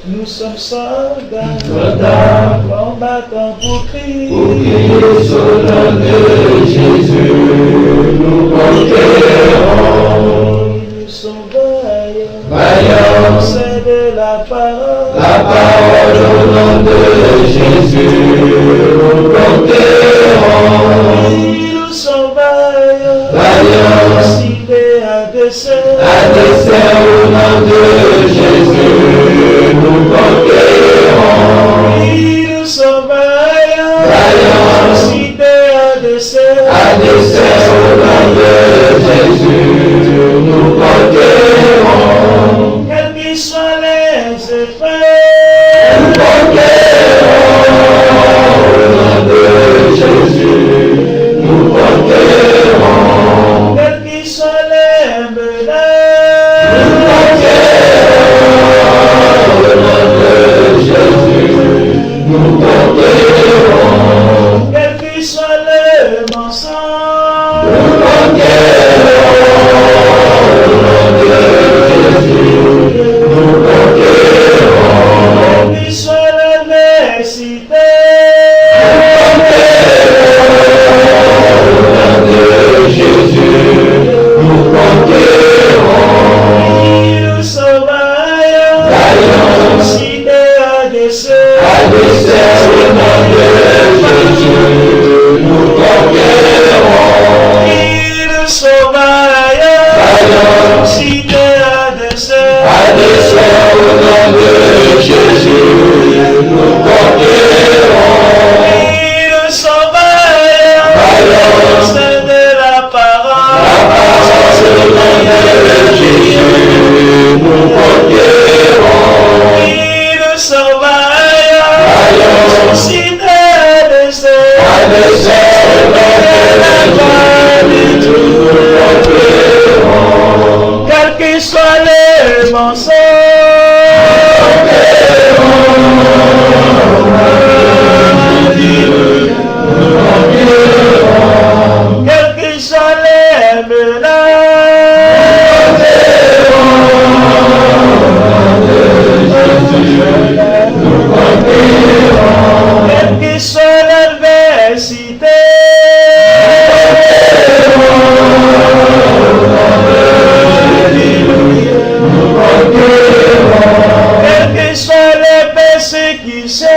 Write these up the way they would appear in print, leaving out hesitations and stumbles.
Nous sommes soldats, combattants pour Christ. Pour Christ, au nom de Jésus, nous conquérons. Nous sommes vaillants, Vaillants, c'est de la parole. La parole au nom de Jésus, nous conquérons. Nous sommes vaillants, Vaillants, cités à dessein. à dessein au nom de Jésus, nous conquérons. Nous sommes vaillants, Vaillants, cités à dessein. à dessein au nom de Jésus, nous conquérons. Quels qu'ils soient les effets, Nous conquérons au nom de Jésus, nous conquérons. quels qu'ils soient les menaces, Nous conquérons au nom de Jésus, nous conquérons. quels qu'ils soient les mensonges, Nous conquérons au nom de Jésus, nous conquérons. quels qu'ils soient l'adversité, Jésus, nous conquérons. nous sommes vaillants, Vaillants, cités à dessein. à dessein au nom de Jésus, nous conquérons. Nous sommes vaillants, Vaillants, cités à dessein. à dessein au nom de Jésus, nous conquérons. Nous sommes vaillants, Vaillants, c'est de la la parole. parole au nom de Jésus, nous conquérons. Nous sommes vaillants, Vaillants, cités à dessein. à dessein au nom de Jésus, nous conquérons. Quels qu'ils soient les mensonges, quels qu'ils soient les menaces, quels qu'ils soient l'adversité, quelles que soient les persécutions,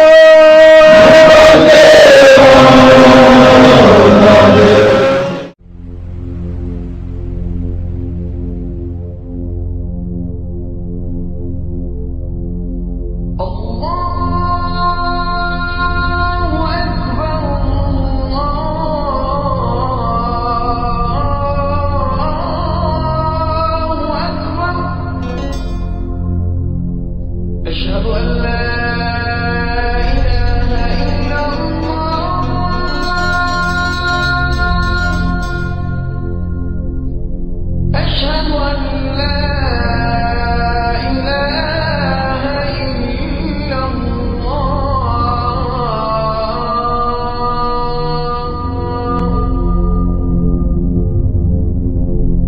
أشهد أن لا إله إلا الله أشهد أن لا إله إلا الله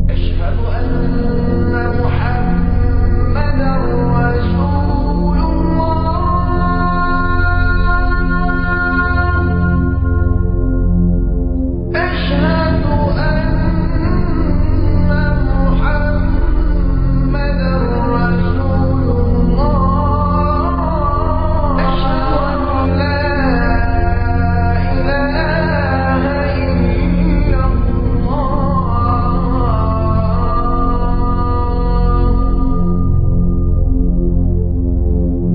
أشهد أن محمدا رسول أشهد أن محمدا رسول الله أشهد أن لا إله إلا الله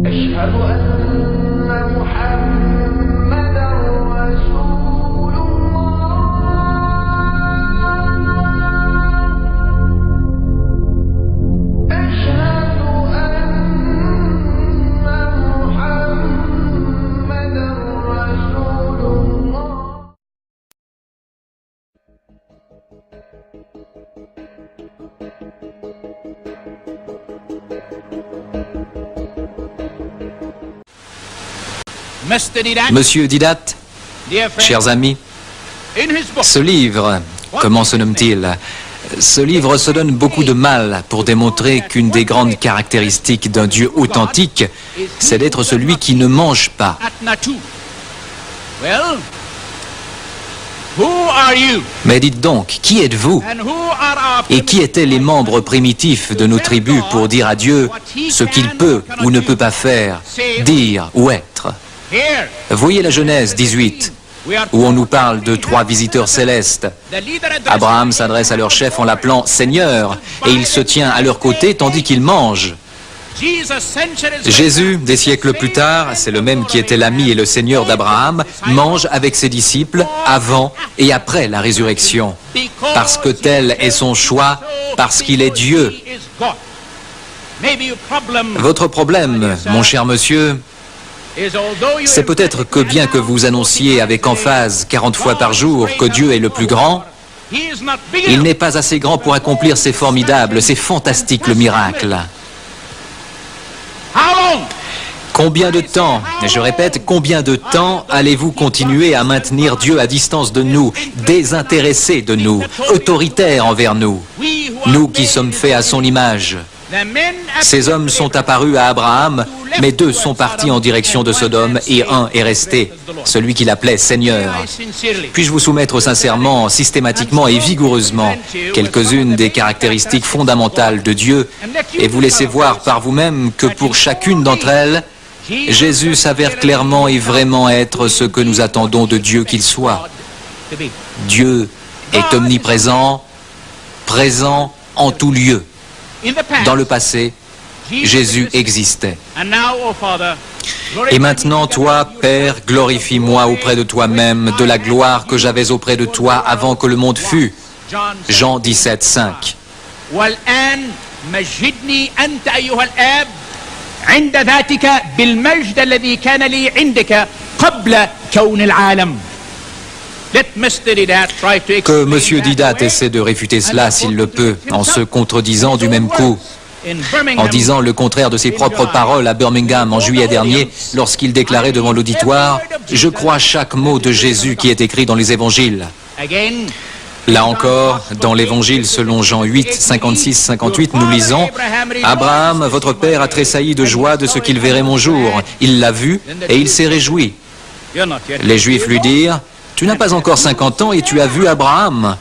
أشهد أن محمدا رسول الله أشهد أن محمدا رسول الله Monsieur Didat, chers amis, ce livre, comment se nomme-t-il? Ce livre se donne beaucoup de mal pour démontrer qu'une des grandes caractéristiques d'un Dieu authentique, c'est d'être celui qui ne mange pas. Mais dites donc, qui êtes-vous? Et qui étaient les membres primitifs de nos tribus pour dire à Dieu ce qu'il peut ou ne peut pas faire, dire ou être? Voyez la Genèse 18, où on nous parle de 3 visiteurs célestes. Abraham s'adresse à leur chef en l'appelant Seigneur, et il se tient à leur côté tandis qu'il mange. Jésus, des siècles plus tard, c'est le même qui était l'ami et le Seigneur d'Abraham, mange avec ses disciples avant et après la résurrection. Parce que tel est son choix, parce qu'il est Dieu. Votre problème, mon cher monsieur, c'est peut-être que bien que vous annonciez avec emphase 40 fois par jour que Dieu est le plus grand, il n'est pas assez grand pour accomplir ces formidables, ces fantastiques miracles. Combien de temps, et je répète, combien de temps allez-vous continuer à maintenir Dieu à distance de nous, désintéressé de nous, autoritaire envers nous, nous qui sommes faits à son image? Ces hommes sont apparus à Abraham, mais 2 sont partis en direction de Sodome et 1 est resté, celui qu'il appelait Seigneur. Puis-je vous soumettre sincèrement, systématiquement et vigoureusement quelques-unes des caractéristiques fondamentales de Dieu et vous laisser voir par vous-même que pour chacune d'entre elles, Jésus s'avère clairement et vraiment être ce que nous attendons de Dieu qu'il soit. Dieu est omniprésent, présent en tout lieu. Dans le passé, Jésus existait. Et maintenant, toi, Père, glorifie-moi auprès de toi-même de la gloire que j'avais auprès de toi avant que le monde fût. Jean 17, 5. Que M. Didat essaie de réfuter cela s'il le peut, en se contredisant du même coup, en disant le contraire de ses propres paroles à Birmingham en juillet dernier, lorsqu'il déclarait devant l'auditoire « Je crois chaque mot de Jésus qui est écrit dans les évangiles ». Là encore, dans l'évangile selon Jean 8, 56-58, nous lisons « Abraham, votre père, a tressailli de joie de ce qu'il verrait mon jour. Il l'a vu et il s'est réjoui. » Les Juifs lui dirent « Tu n'as pas encore 50 ans et tu as vu Abraham ?»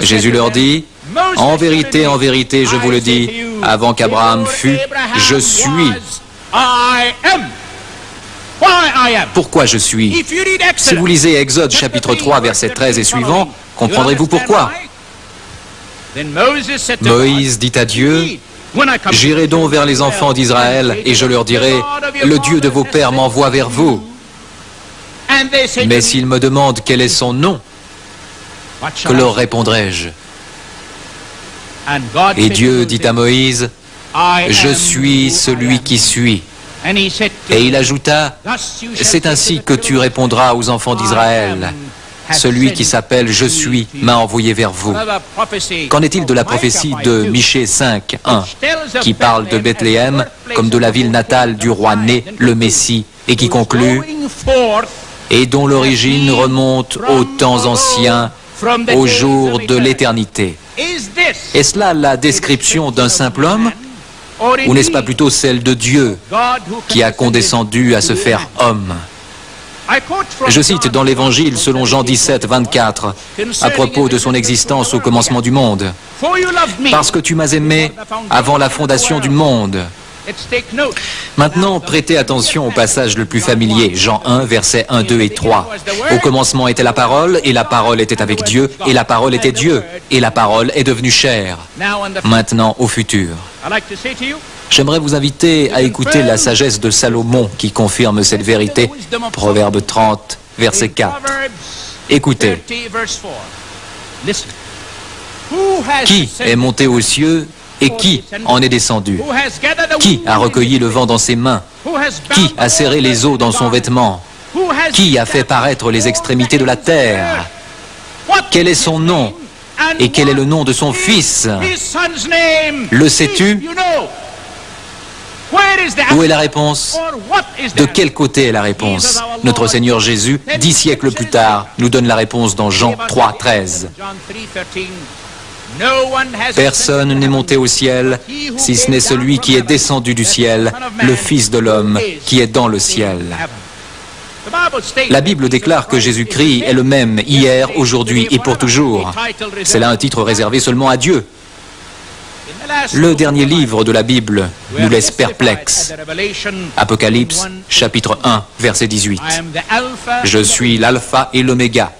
Jésus leur dit « En vérité, je vous le dis, avant qu'Abraham fût, je suis. » Pourquoi je suis? Si vous lisez Exode chapitre 3, verset 13 et suivant, comprendrez-vous pourquoi? Moïse dit à Dieu, « J'irai donc vers les enfants d'Israël et je leur dirai, le Dieu de vos pères m'envoie vers vous. Mais s'ils me demandent quel est son nom, que leur répondrai-je? » Et Dieu dit à Moïse, « Je suis celui qui suis. » Et il ajouta, « C'est ainsi que tu répondras aux enfants d'Israël. Celui qui s'appelle « Je suis » m'a envoyé vers vous. » Qu'en est-il de la prophétie de Michée 5, 1, qui parle de Bethléem comme de la ville natale du roi né, le Messie, et qui conclut « Et dont l'origine remonte aux temps anciens, au jour de l'éternité. » Est-ce là la description d'un simple homme? Ou n'est-ce pas plutôt celle de Dieu qui a condescendu à se faire homme? Je cite dans l'Évangile selon Jean 17, 24, à propos de son existence au commencement du monde. « Parce que tu m'as aimé avant la fondation du monde. » Maintenant, prêtez attention au passage le plus familier, Jean 1, versets 1, 2 et 3. Au commencement était la parole, et la parole était avec Dieu, et la parole était Dieu, et la parole est devenue chair. Maintenant, au futur. J'aimerais vous inviter à écouter la sagesse de Salomon qui confirme cette vérité. Proverbe 30, verset 4. Écoutez. Qui est monté aux cieux et qui en est descendu? Qui a recueilli le vent dans ses mains? Qui a serré les eaux dans son vêtement? Qui a fait paraître les extrémités de la terre? Quel est son nom? Et quel est le nom de son fils? Le sais-tu? Où est la réponse? De quel côté est la réponse? Notre Seigneur Jésus, 10 siècles plus tard, nous donne la réponse dans Jean 3, 13. Personne n'est monté au ciel, si ce n'est celui qui est descendu du ciel, le Fils de l'homme qui est dans le ciel. La Bible déclare que Jésus-Christ est le même hier, aujourd'hui et pour toujours. C'est là un titre réservé seulement à Dieu. Le dernier livre de la Bible nous laisse perplexes. Apocalypse, chapitre 1, verset 18. Je suis l'alpha et l'oméga,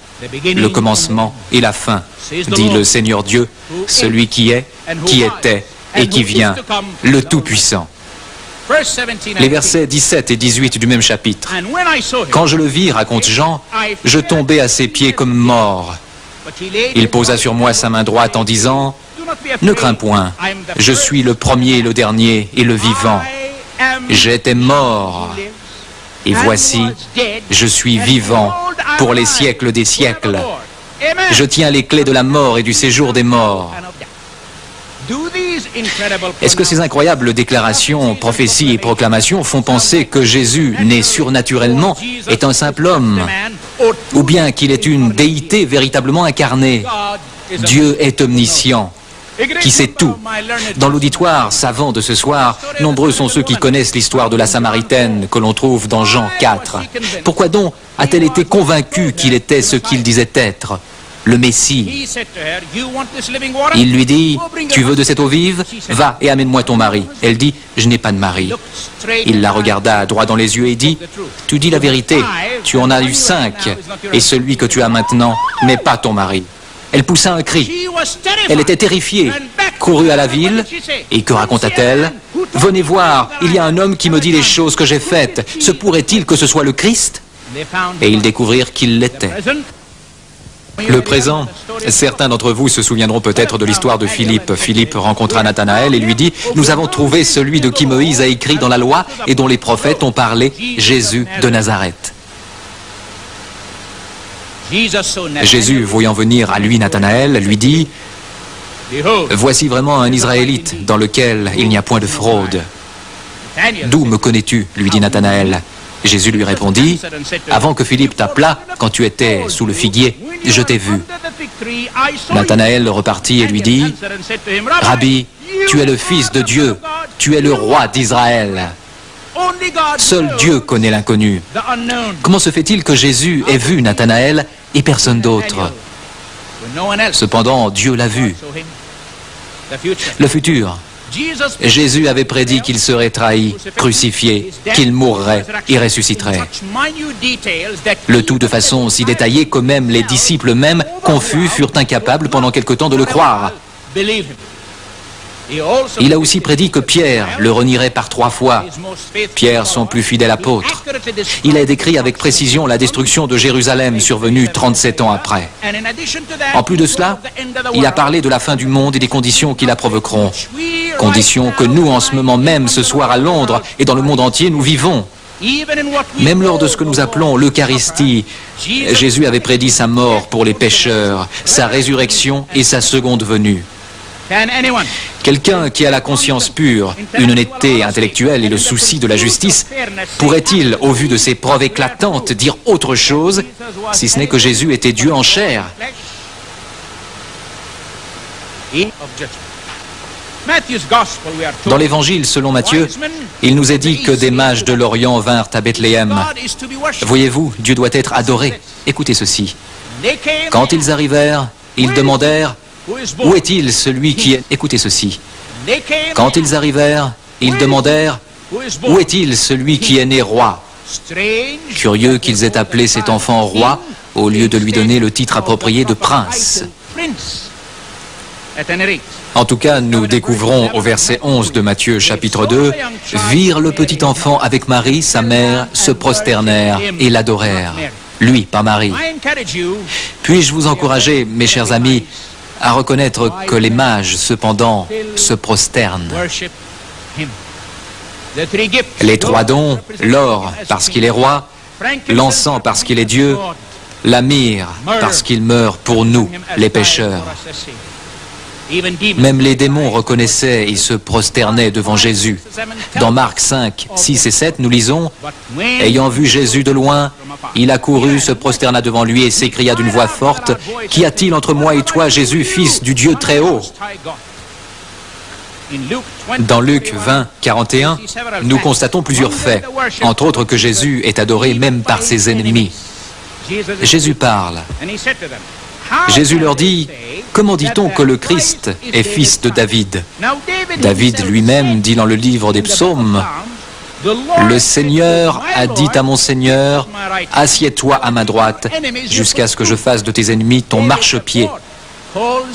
le commencement et la fin, dit le Seigneur Dieu, celui qui est, qui était et qui vient, le Tout-Puissant. Les versets 17 et 18 du même chapitre. Quand je le vis, raconte Jean, je tombais à ses pieds comme mort. Il posa sur moi sa main droite en disant, ne crains point, je suis le premier, le dernier et le vivant. J'étais mort, et voici, je suis vivant pour les siècles des siècles. Je tiens les clés de la mort et du séjour des morts. Est-ce que ces incroyables déclarations, prophéties et proclamations font penser que Jésus, né surnaturellement, est un simple homme, ou bien qu'il est une déité véritablement incarnée? Dieu est omniscient, qui sait tout. Dans l'auditoire savant de ce soir, nombreux sont ceux qui connaissent l'histoire de la Samaritaine que l'on trouve dans Jean 4. Pourquoi donc a-t-elle été convaincue qu'il était ce qu'il disait être, le Messie? Il lui dit, tu veux de cette eau vive? Va et amène-moi ton mari. Elle dit, je n'ai pas de mari. Il la regarda droit dans les yeux et dit, tu dis la vérité, tu en as eu 5, et celui que tu as maintenant n'est pas ton mari. Elle poussa un cri. Elle était terrifiée, courut à la ville, et que raconta-t-elle? Venez voir, il y a un homme qui me dit les choses que j'ai faites. Se pourrait-il que ce soit le Christ? Et ils découvrirent qu'il l'était. Le présent, certains d'entre vous se souviendront peut-être de l'histoire de Philippe. Philippe rencontra Nathanaël et lui dit, nous avons trouvé celui de qui Moïse a écrit dans la loi et dont les prophètes ont parlé, Jésus de Nazareth. Jésus, voyant venir à lui Nathanaël, lui dit, voici vraiment un Israélite dans lequel il n'y a point de fraude. D'où me connais-tu? Lui dit Nathanaël. Jésus lui répondit, avant que Philippe t'appelât, quand tu étais sous le figuier, je t'ai vu. Nathanaël repartit et lui dit, Rabbi, tu es le Fils de Dieu, tu es le roi d'Israël. Seul Dieu connaît l'inconnu. Comment se fait-il que Jésus ait vu Nathanaël et personne d'autre? Cependant, Dieu l'a vu. Le futur. Jésus avait prédit qu'il serait trahi, crucifié, qu'il mourrait et ressusciterait. Le tout de façon si détaillée que même les disciples mêmes, confus, furent incapables pendant quelque temps de le croire. Il a aussi prédit que Pierre le renierait par 3 fois. Pierre, son plus fidèle apôtre. Il a décrit avec précision la destruction de Jérusalem survenue 37 ans après. En plus de cela, il a parlé de la fin du monde et des conditions qui la provoqueront. Conditions que nous, en ce moment même, ce soir à Londres et dans le monde entier, nous vivons. Même lors de ce que nous appelons l'Eucharistie, Jésus avait prédit sa mort pour les pécheurs, sa résurrection et sa seconde venue. Quelqu'un qui a la conscience pure, une honnêteté intellectuelle et le souci de la justice, pourrait-il, au vu de ces preuves éclatantes, dire autre chose, si ce n'est que Jésus était Dieu en chair? Dans l'Évangile selon Matthieu, il nous est dit que des mages de l'Orient vinrent à Bethléem. Voyez-vous, Dieu doit être adoré. Écoutez ceci. Quand ils arrivèrent, ils demandèrent, où est-il celui qui est... Écoutez ceci. Quand ils arrivèrent, ils demandèrent, où est-il celui qui est né roi? Curieux qu'ils aient appelé cet enfant roi, au lieu de lui donner le titre approprié de prince. En tout cas, nous découvrons au verset 11 de Matthieu chapitre 2, virent le petit enfant avec Marie, sa mère, se prosternèrent et l'adorèrent. Lui, pas Marie. Puis-je vous encourager, mes chers amis, à reconnaître que les mages, cependant, se prosternent. Les 3 dons, l'or parce qu'il est roi, l'encens parce qu'il est Dieu, la myrrhe parce qu'il meurt pour nous, les pécheurs. Même les démons reconnaissaient et se prosternaient devant Jésus. Dans Marc 5, 6 et 7, nous lisons « Ayant vu Jésus de loin, il accourut, se prosterna devant lui et s'écria d'une voix forte, « Qu'y a-t-il entre moi et toi, Jésus, fils du Dieu très haut ?» Dans Luc 20, 41, nous constatons plusieurs faits, entre autres que Jésus est adoré même par ses ennemis. Jésus parle. Jésus leur dit, « Comment dit-on que le Christ est fils de David ?» David lui-même dit dans le livre des psaumes, « Le Seigneur a dit à mon Seigneur, « Assieds-toi à ma droite, jusqu'à ce que je fasse de tes ennemis ton marchepied. »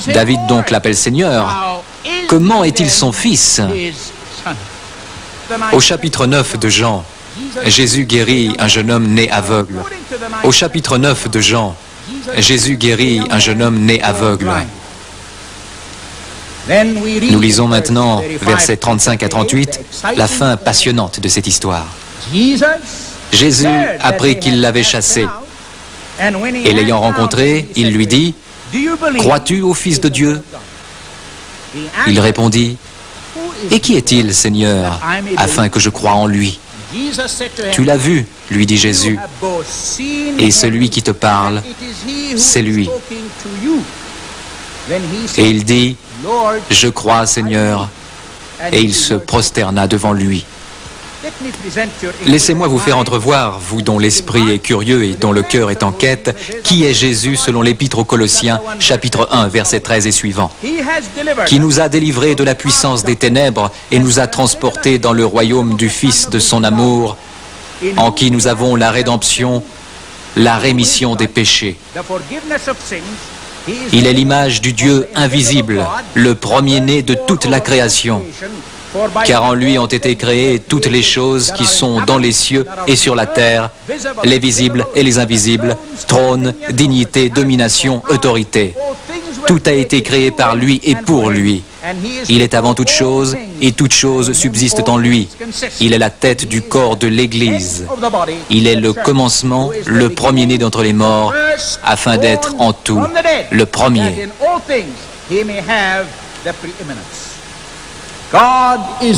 David donc l'appelle Seigneur. Comment est-il son fils? Au chapitre 9 de Jean, Jésus guérit un jeune homme né aveugle. Au chapitre 9 de Jean, Jésus guérit un jeune homme né aveugle. Nous lisons maintenant, versets 35 à 38, la fin passionnante de cette histoire. Jésus apprit qu'il l'avait chassé, et l'ayant rencontré, il lui dit, « Crois-tu au Fils de Dieu ?» Il répondit, « Et qui est-il, Seigneur, afin que je croie en lui ?» Tu l'as vu, lui dit Jésus, et celui qui te parle, c'est lui. Et il dit, je crois, Seigneur, et il se prosterna devant lui. Laissez-moi vous faire entrevoir, vous dont l'esprit est curieux et dont le cœur est en quête, qui est Jésus selon l'Épître aux Colossiens, chapitre 1, versets 13 et suivants, qui nous a délivrés de la puissance des ténèbres et nous a transportés dans le royaume du Fils de son amour, en qui nous avons la rédemption, la rémission des péchés. Il est l'image du Dieu invisible, le premier-né de toute la création. Car en lui ont été créées toutes les choses qui sont dans les cieux et sur la terre, les visibles et les invisibles, trône, dignité, domination, autorité. Tout a été créé par lui et pour lui. Il est avant toute chose et toute chose subsiste en lui. Il est la tête du corps de l'Église. Il est le commencement, le premier-né d'entre les morts, afin d'être en tout le premier.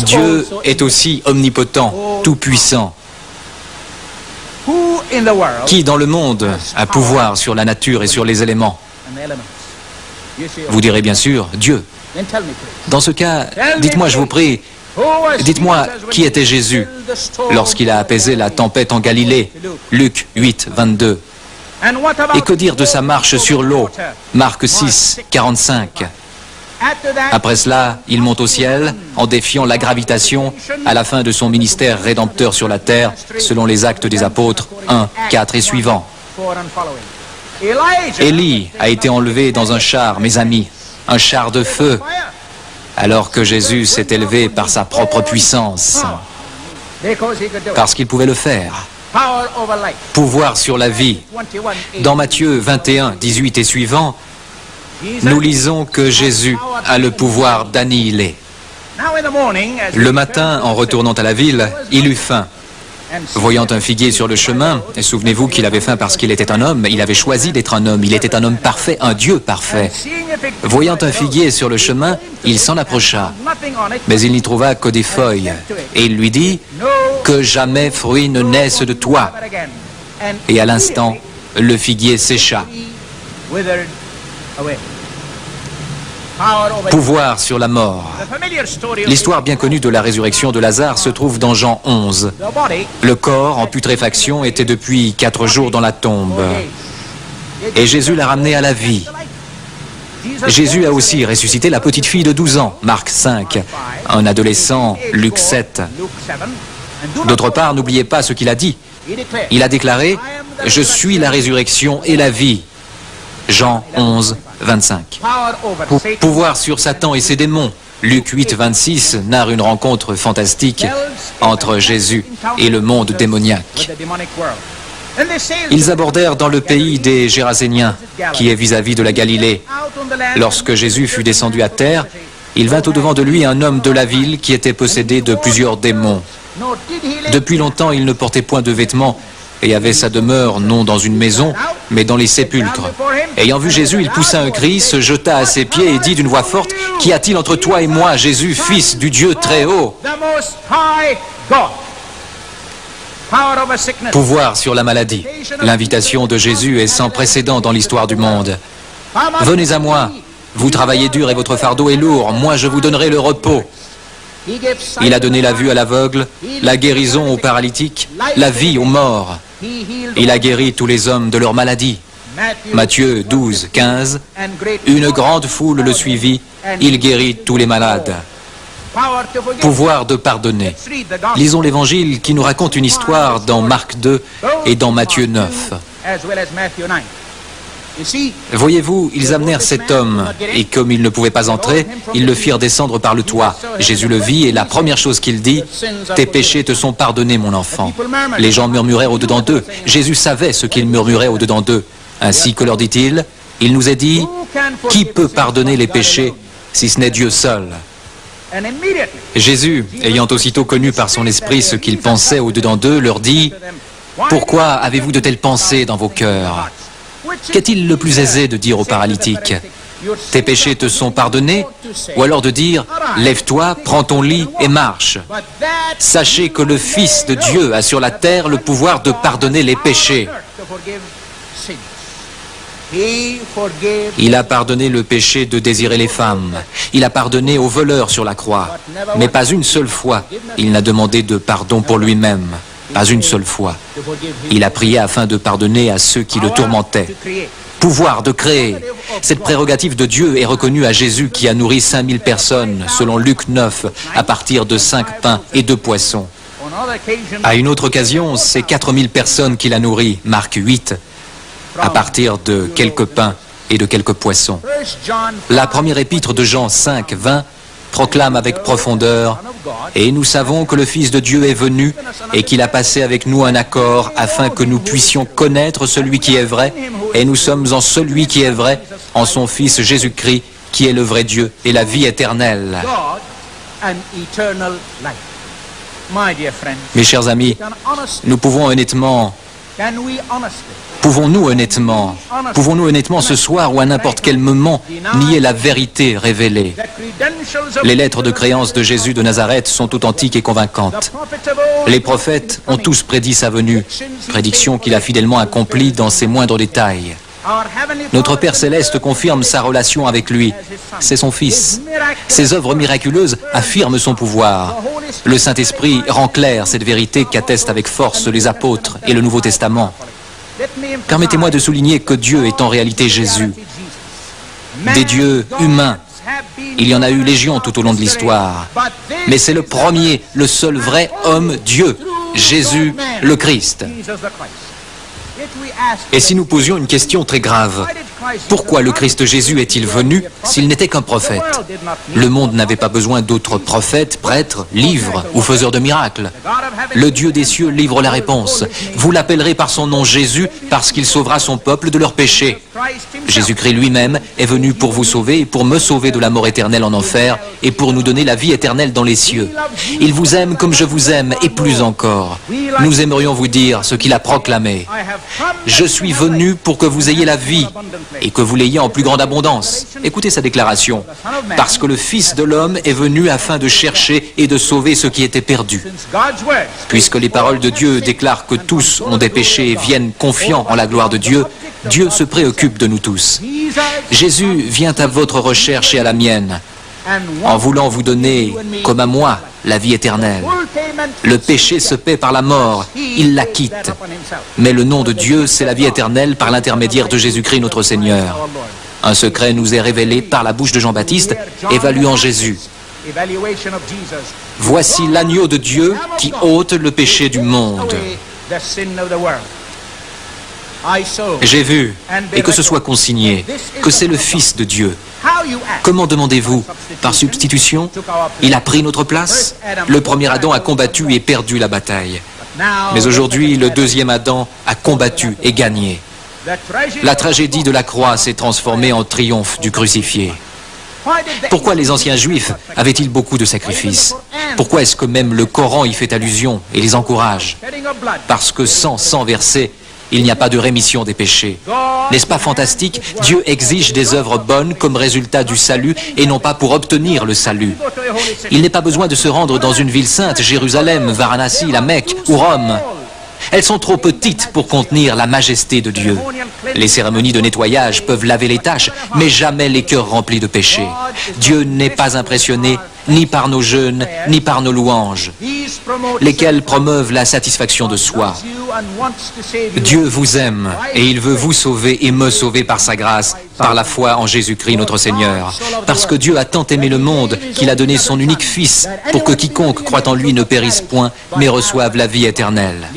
Dieu est aussi omnipotent, tout-puissant. Qui dans le monde a pouvoir sur la nature et sur les éléments? Vous direz bien sûr, Dieu. Dans ce cas, dites-moi, je vous prie, dites-moi qui était Jésus lorsqu'il a apaisé la tempête en Galilée, Luc 8, 22. Et que dire de sa marche sur l'eau, Marc 6, 45. Après cela, il monte au ciel en défiant la gravitation à la fin de son ministère rédempteur sur la terre, selon les Actes des Apôtres 1, 4 et suivants. Élie a été enlevé dans un char, mes amis, un char de feu, alors que Jésus s'est élevé par sa propre puissance, parce qu'il pouvait le faire. Pouvoir sur la vie. Dans Matthieu 21, 18 et suivants, nous lisons que Jésus a le pouvoir d'annihiler. Le matin, en retournant à la ville, il eut faim. Voyant un figuier sur le chemin, et souvenez-vous qu'il avait faim parce qu'il était un homme, il avait choisi d'être un homme, il était un homme parfait, un Dieu parfait. Voyant un figuier sur le chemin, il s'en approcha, mais il n'y trouva que des feuilles, et il lui dit, « Que jamais fruit ne naisse de toi. » Et à l'instant, le figuier sécha. Pouvoir sur la mort. L'histoire bien connue de la résurrection de Lazare se trouve dans Jean 11. Le corps, en putréfaction, était depuis 4 jours dans la tombe. Et Jésus l'a ramené à la vie. Jésus a aussi ressuscité la petite fille de 12 ans, Marc 5, un adolescent, Luc 7. D'autre part, n'oubliez pas ce qu'il a dit. Il a déclaré « Je suis la résurrection et la vie ». Jean 11, 25. Pouvoir sur Satan et ses démons. Luc 8, 26 narre une rencontre fantastique entre Jésus et le monde démoniaque. Ils abordèrent dans le pays des Géraséniens, qui est vis-à-vis de la Galilée. Lorsque Jésus fut descendu à terre, il vint au-devant de lui un homme de la ville qui était possédé de plusieurs démons. Depuis longtemps, il ne portait point de vêtements, et avait sa demeure non dans une maison, mais dans les sépulcres. Ayant vu Jésus, il poussa un cri, se jeta à ses pieds et dit d'une voix forte, « Qu'y a-t-il entre toi et moi, Jésus, fils du Dieu très haut ?» Pouvoir sur la maladie. L'invitation de Jésus est sans précédent dans l'histoire du monde. « Venez à moi, vous travaillez dur et votre fardeau est lourd, moi je vous donnerai le repos. » Il a donné la vue à l'aveugle, la guérison aux paralytiques, la vie aux morts. Il a guéri tous les hommes de leur maladie. Matthieu 12, 15. Une grande foule le suivit, il guérit tous les malades. Pouvoir de pardonner. Lisons l'Évangile qui nous raconte une histoire dans Marc 2 et dans Matthieu 9. Voyez-vous, ils amenèrent cet homme, et comme ils ne pouvaient pas entrer, ils le firent descendre par le toit. Jésus le vit, et la première chose qu'il dit, « Tes péchés te sont pardonnés, mon enfant. » Les gens murmurèrent au-dedans d'eux. Jésus savait ce qu'ils murmuraient au-dedans d'eux. Ainsi que leur dit-il, il nous est dit, « Qui peut pardonner les péchés, si ce n'est Dieu seul ?» Jésus, ayant aussitôt connu par son esprit ce qu'ils pensaient au-dedans d'eux, leur dit, « Pourquoi avez-vous de telles pensées dans vos cœurs ? Qu'est-il le plus aisé de dire aux paralytiques, « Tes péchés te sont pardonnés » ou alors de dire, « Lève-toi, prends ton lit et marche ». Sachez que le Fils de Dieu a sur la terre le pouvoir de pardonner les péchés. Il a pardonné le péché de désirer les femmes. Il a pardonné aux voleurs sur la croix. Mais pas une seule fois, il n'a demandé de pardon pour lui-même. Pas une seule fois. Il a prié afin de pardonner à ceux qui le tourmentaient. Pouvoir de créer. Cette prérogative de Dieu est reconnue à Jésus qui a nourri 5000 personnes, selon Luc 9, à partir de 5 pains et 2 poissons. À une autre occasion, c'est 4000 personnes qu'il a nourries, Marc 8, à partir de quelques pains et de quelques poissons. La première épître de Jean 5, 20 proclame avec profondeur, « Et nous savons que le Fils de Dieu est venu et qu'il a passé avec nous un accord afin que nous puissions connaître celui qui est vrai, et nous sommes en celui qui est vrai, en son Fils Jésus-Christ, qui est le vrai Dieu et la vie éternelle. » Mes chers amis, nous pouvons honnêtement... Pouvons-nous honnêtement ce soir ou à n'importe quel moment nier la vérité révélée? Les lettres de créance de Jésus de Nazareth sont authentiques et convaincantes. Les prophètes ont tous prédit sa venue, prédiction qu'il a fidèlement accomplie dans ses moindres détails. Notre Père Céleste confirme sa relation avec lui. C'est son Fils. Ses œuvres miraculeuses affirment son pouvoir. Le Saint-Esprit rend claire cette vérité qu'attestent avec force les apôtres et le Nouveau Testament. Permettez-moi de souligner que Dieu est en réalité Jésus. Des dieux humains, il y en a eu légion tout au long de l'histoire. Mais c'est le premier, le seul vrai homme-Dieu, Jésus le Christ. Et si nous posions une question très grave, pourquoi le Christ Jésus est-il venu s'il n'était qu'un prophète? Le monde n'avait pas besoin d'autres prophètes, prêtres, livres ou faiseurs de miracles. Le Dieu des cieux livre la réponse. Vous l'appellerez par son nom Jésus parce qu'il sauvera son peuple de leurs péchés. Jésus-Christ lui-même est venu pour vous sauver et pour me sauver de la mort éternelle en enfer et pour nous donner la vie éternelle dans les cieux. Il vous aime comme je vous aime et plus encore. Nous aimerions vous dire ce qu'il a proclamé. Je suis venu pour que vous ayez la vie et que vous l'ayez en plus grande abondance. Écoutez sa déclaration. Parce que le Fils de l'homme est venu afin de chercher et de sauver ceux qui étaient perdus. Puisque les paroles de Dieu déclarent que tous ont des péchés et viennent confiants en la gloire de Dieu, Dieu se préoccupe de nous tous. Jésus vient à votre recherche et à la mienne, en voulant vous donner, comme à moi, la vie éternelle. Le péché se paie par la mort, il la quitte. Mais le nom de Dieu, c'est la vie éternelle par l'intermédiaire de Jésus-Christ notre Seigneur. Un secret nous est révélé par la bouche de Jean-Baptiste, évaluant Jésus. Voici l'agneau de Dieu qui ôte le péché du monde. J'ai vu, et que ce soit consigné, que c'est le Fils de Dieu. Comment demandez-vous? Par substitution? Il a pris notre place? Le premier Adam a combattu et perdu la bataille. Mais aujourd'hui, le deuxième Adam a combattu et gagné. La tragédie de la croix s'est transformée en triomphe du crucifié. Pourquoi les anciens juifs avaient-ils beaucoup de sacrifices? Pourquoi est-ce que même le Coran y fait allusion et les encourage? Parce que sans verset, il n'y a pas de rémission des péchés. N'est-ce pas fantastique? Dieu exige des œuvres bonnes comme résultat du salut et non pas pour obtenir le salut. Il n'est pas besoin de se rendre dans une ville sainte, Jérusalem, Varanasi, la Mecque ou Rome. Elles sont trop petites pour contenir la majesté de Dieu. Les cérémonies de nettoyage peuvent laver les taches, mais jamais les cœurs remplis de péché. Dieu n'est pas impressionné ni par nos jeûnes, ni par nos louanges, lesquelles promeuvent la satisfaction de soi. Dieu vous aime et il veut vous sauver et me sauver par sa grâce, par la foi en Jésus-Christ notre Seigneur. Parce que Dieu a tant aimé le monde qu'il a donné son unique Fils pour que quiconque croit en lui ne périsse point, mais reçoive la vie éternelle.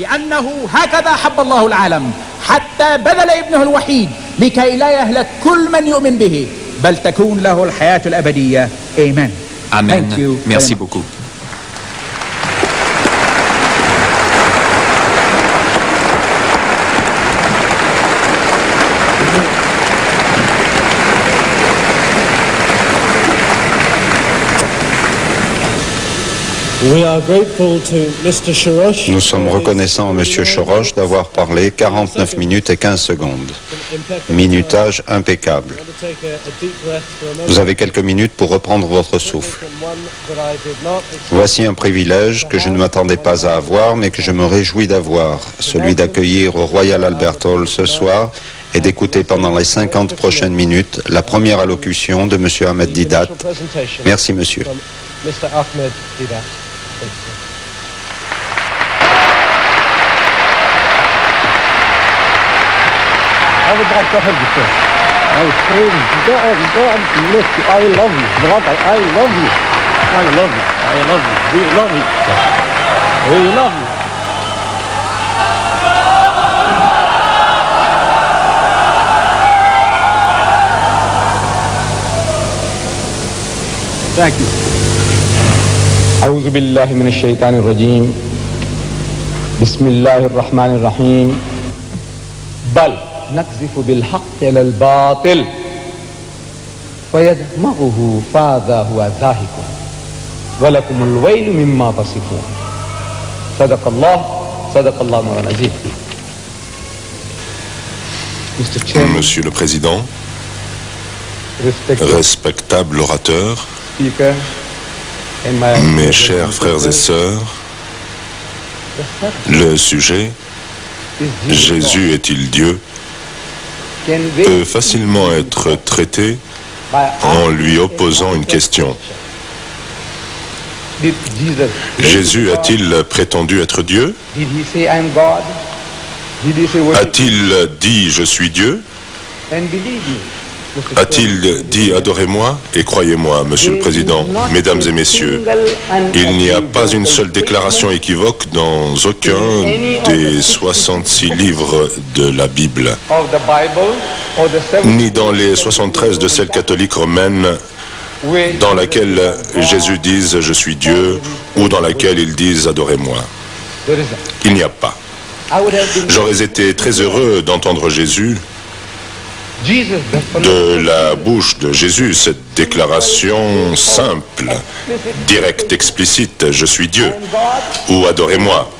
Amen. Merci beaucoup. Nous sommes reconnaissants à M. Shorosh d'avoir parlé 49 minutes et 15 secondes. Minutage impeccable. Vous avez quelques minutes pour reprendre votre souffle. Voici un privilège que je ne m'attendais pas à avoir, mais que je me réjouis d'avoir, celui d'accueillir au Royal Albert Hall ce soir et d'écouter pendant les 50 prochaines minutes la première allocution de M. Ahmed Deedat. Merci, monsieur. Mr. Ahmed Deedat. I would like to hug you, sir. I was praying. Go and look. I love you, brother. I love you. I love you. I love you. We love you. We love you. Thank you. أعوذ بالله من الشيطان الرجيم. بسم الله الرحمن الرحيم. بل نقذف بالحق على الباطل فيدمغه فإذا هو زاهق ولكم الويل مما تصفون. صدق الله مولانا العظيم. Monsieur le Président, respectable orateur, mes chers frères et sœurs, le sujet « Jésus est-il Dieu ?» peut facilement être traité en lui opposant une question. Jésus a-t-il prétendu être Dieu? A-t-il dit « Je suis Dieu » A-t-il dit « Adorez-moi et croyez-moi » Monsieur le Président, Mesdames et Messieurs, il n'y a pas une seule déclaration équivoque dans aucun des 66 livres de la Bible, ni dans les 73 de celle catholique romaine, dans laquelle Jésus dise « Je suis Dieu » ou dans laquelle ils disent « Adorez-moi ». Il n'y a pas. J'aurais été très heureux d'entendre Jésus, de la bouche de Jésus, cette déclaration simple, directe, explicite, « Je suis Dieu » ou « Adorez-moi ».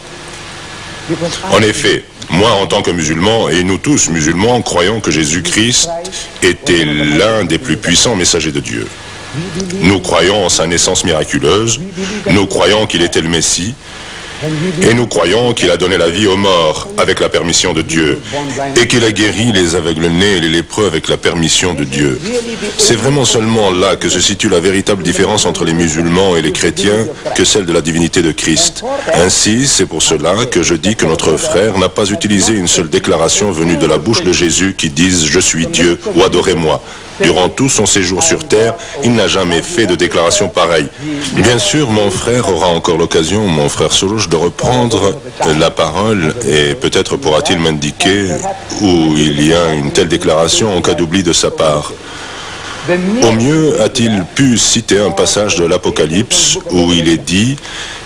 En effet, moi en tant que musulman, et nous tous musulmans, croyons que Jésus-Christ était l'un des plus puissants messagers de Dieu. Nous croyons en sa naissance miraculeuse, nous croyons qu'il était le Messie, et nous croyons qu'il a donné la vie aux morts avec la permission de Dieu et qu'il a guéri les aveugles-nés et les lépreux avec la permission de Dieu. C'est vraiment seulement là que se situe la véritable différence entre les musulmans et les chrétiens que celle de la divinité de Christ. Ainsi, c'est pour cela que je dis que notre frère n'a pas utilisé une seule déclaration venue de la bouche de Jésus qui dise « Je suis Dieu » ou « Adorez-moi ». Durant tout son séjour sur terre, il n'a jamais fait de déclaration pareille. Bien sûr, mon frère aura encore l'occasion, mon frère Solouche, de reprendre la parole et peut-être pourra-t-il m'indiquer où il y a une telle déclaration en cas d'oubli de sa part. Au mieux, a-t-il pu citer un passage de l'Apocalypse où il est dit,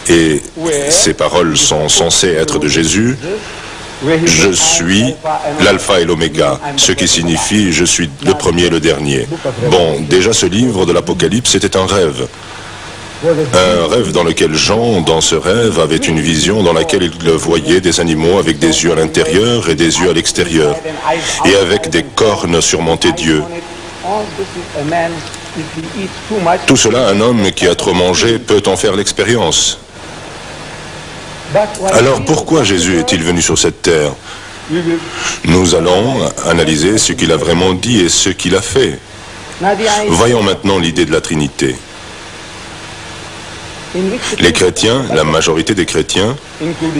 et ces paroles sont censées être de Jésus, Je suis l'alpha et l'oméga, ce qui signifie je suis le premier et le dernier. Bon, déjà ce livre de l'Apocalypse était un rêve. Un rêve dans lequel Jean, dans ce rêve, avait une vision dans laquelle il voyait des animaux avec des yeux à l'intérieur et des yeux à l'extérieur, et avec des cornes surmontées d'yeux. Tout cela, un homme qui a trop mangé peut en faire l'expérience. Alors pourquoi Jésus est-il venu sur cette terre? Nous allons analyser ce qu'il a vraiment dit et ce qu'il a fait. Voyons maintenant l'idée de la Trinité. Les chrétiens, la majorité des chrétiens,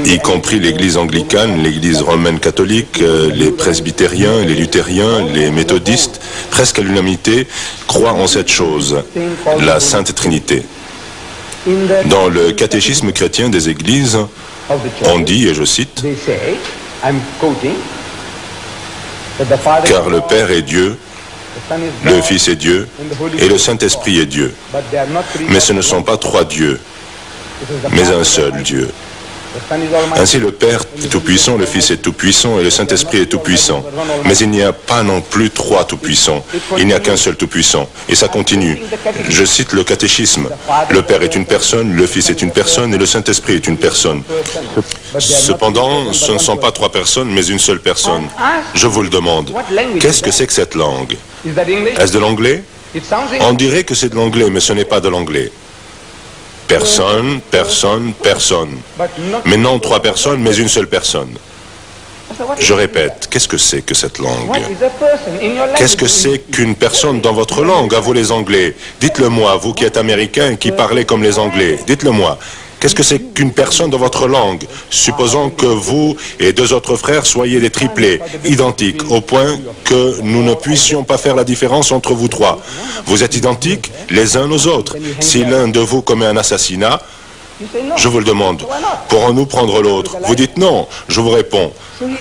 y compris l'Église anglicane, l'Église romaine catholique, les presbytériens, les luthériens, les méthodistes, presque à l'unanimité, croient en cette chose, la Sainte Trinité. Dans le catéchisme chrétien des Églises, on dit, et je cite, « Car le Père est Dieu, le Fils est Dieu et le Saint-Esprit est Dieu. Mais ce ne sont pas trois dieux, mais un seul Dieu. Ainsi le Père est tout-puissant, le Fils est tout-puissant et le Saint-Esprit est tout-puissant. Mais il n'y a pas non plus trois tout-puissants. Il n'y a qu'un seul tout-puissant. Et ça continue. Je cite le catéchisme. Le Père est une personne, le Fils est une personne et le Saint-Esprit est une personne. Cependant, ce ne sont pas trois personnes, mais une seule personne. Je vous le demande. Qu'est-ce que c'est que cette langue? Est-ce de l'anglais? On dirait que c'est de l'anglais, mais ce n'est pas de l'anglais. Personne, personne, personne. Mais non trois personnes, mais une seule personne. Je répète, qu'est-ce que c'est que cette langue? Qu'est-ce que c'est qu'une personne dans votre langue, à vous les Anglais? Dites-le-moi, vous qui êtes Américains, qui parlez comme les Anglais. Dites-le-moi. Qu'est-ce que c'est qu'une personne dans votre langue? Supposons que vous et deux autres frères soyez des triplés, identiques, au point que nous ne puissions pas faire la différence entre vous trois. Vous êtes identiques les uns aux autres. Si l'un de vous commet un assassinat, je vous le demande, pourrons-nous prendre l'autre? Vous dites non, je vous réponds.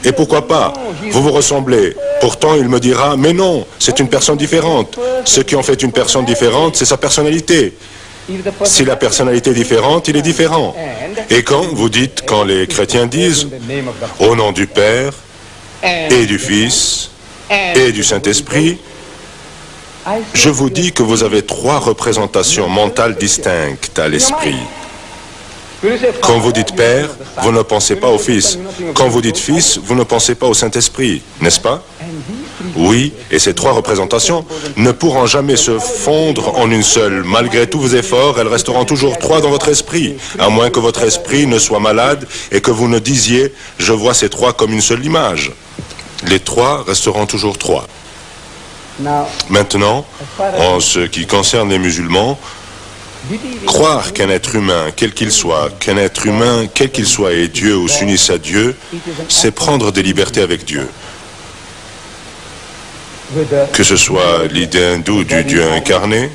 Et pourquoi pas? Vous vous ressemblez. Pourtant, il me dira, mais non, c'est une personne différente. Ce qui en fait une personne différente, c'est sa personnalité. Si la personnalité est différente, il est différent. Et quand les chrétiens disent, au nom du Père, et du Fils, et du Saint-Esprit, je vous dis que vous avez trois représentations mentales distinctes à l'esprit. Quand vous dites Père, vous ne pensez pas au Fils. Quand vous dites Fils, vous ne pensez pas au Saint-Esprit, n'est-ce pas? Oui, et ces trois représentations ne pourront jamais se fondre en une seule. Malgré tous vos efforts, elles resteront toujours trois dans votre esprit, à moins que votre esprit ne soit malade et que vous ne disiez « je vois ces trois comme une seule image ». Les trois resteront toujours trois. Maintenant, en ce qui concerne les musulmans, croire qu'un être humain, quel qu'il soit, est Dieu ou s'unisse à Dieu, c'est prendre des libertés avec Dieu. Que ce soit l'idée hindoue du Dieu incarné,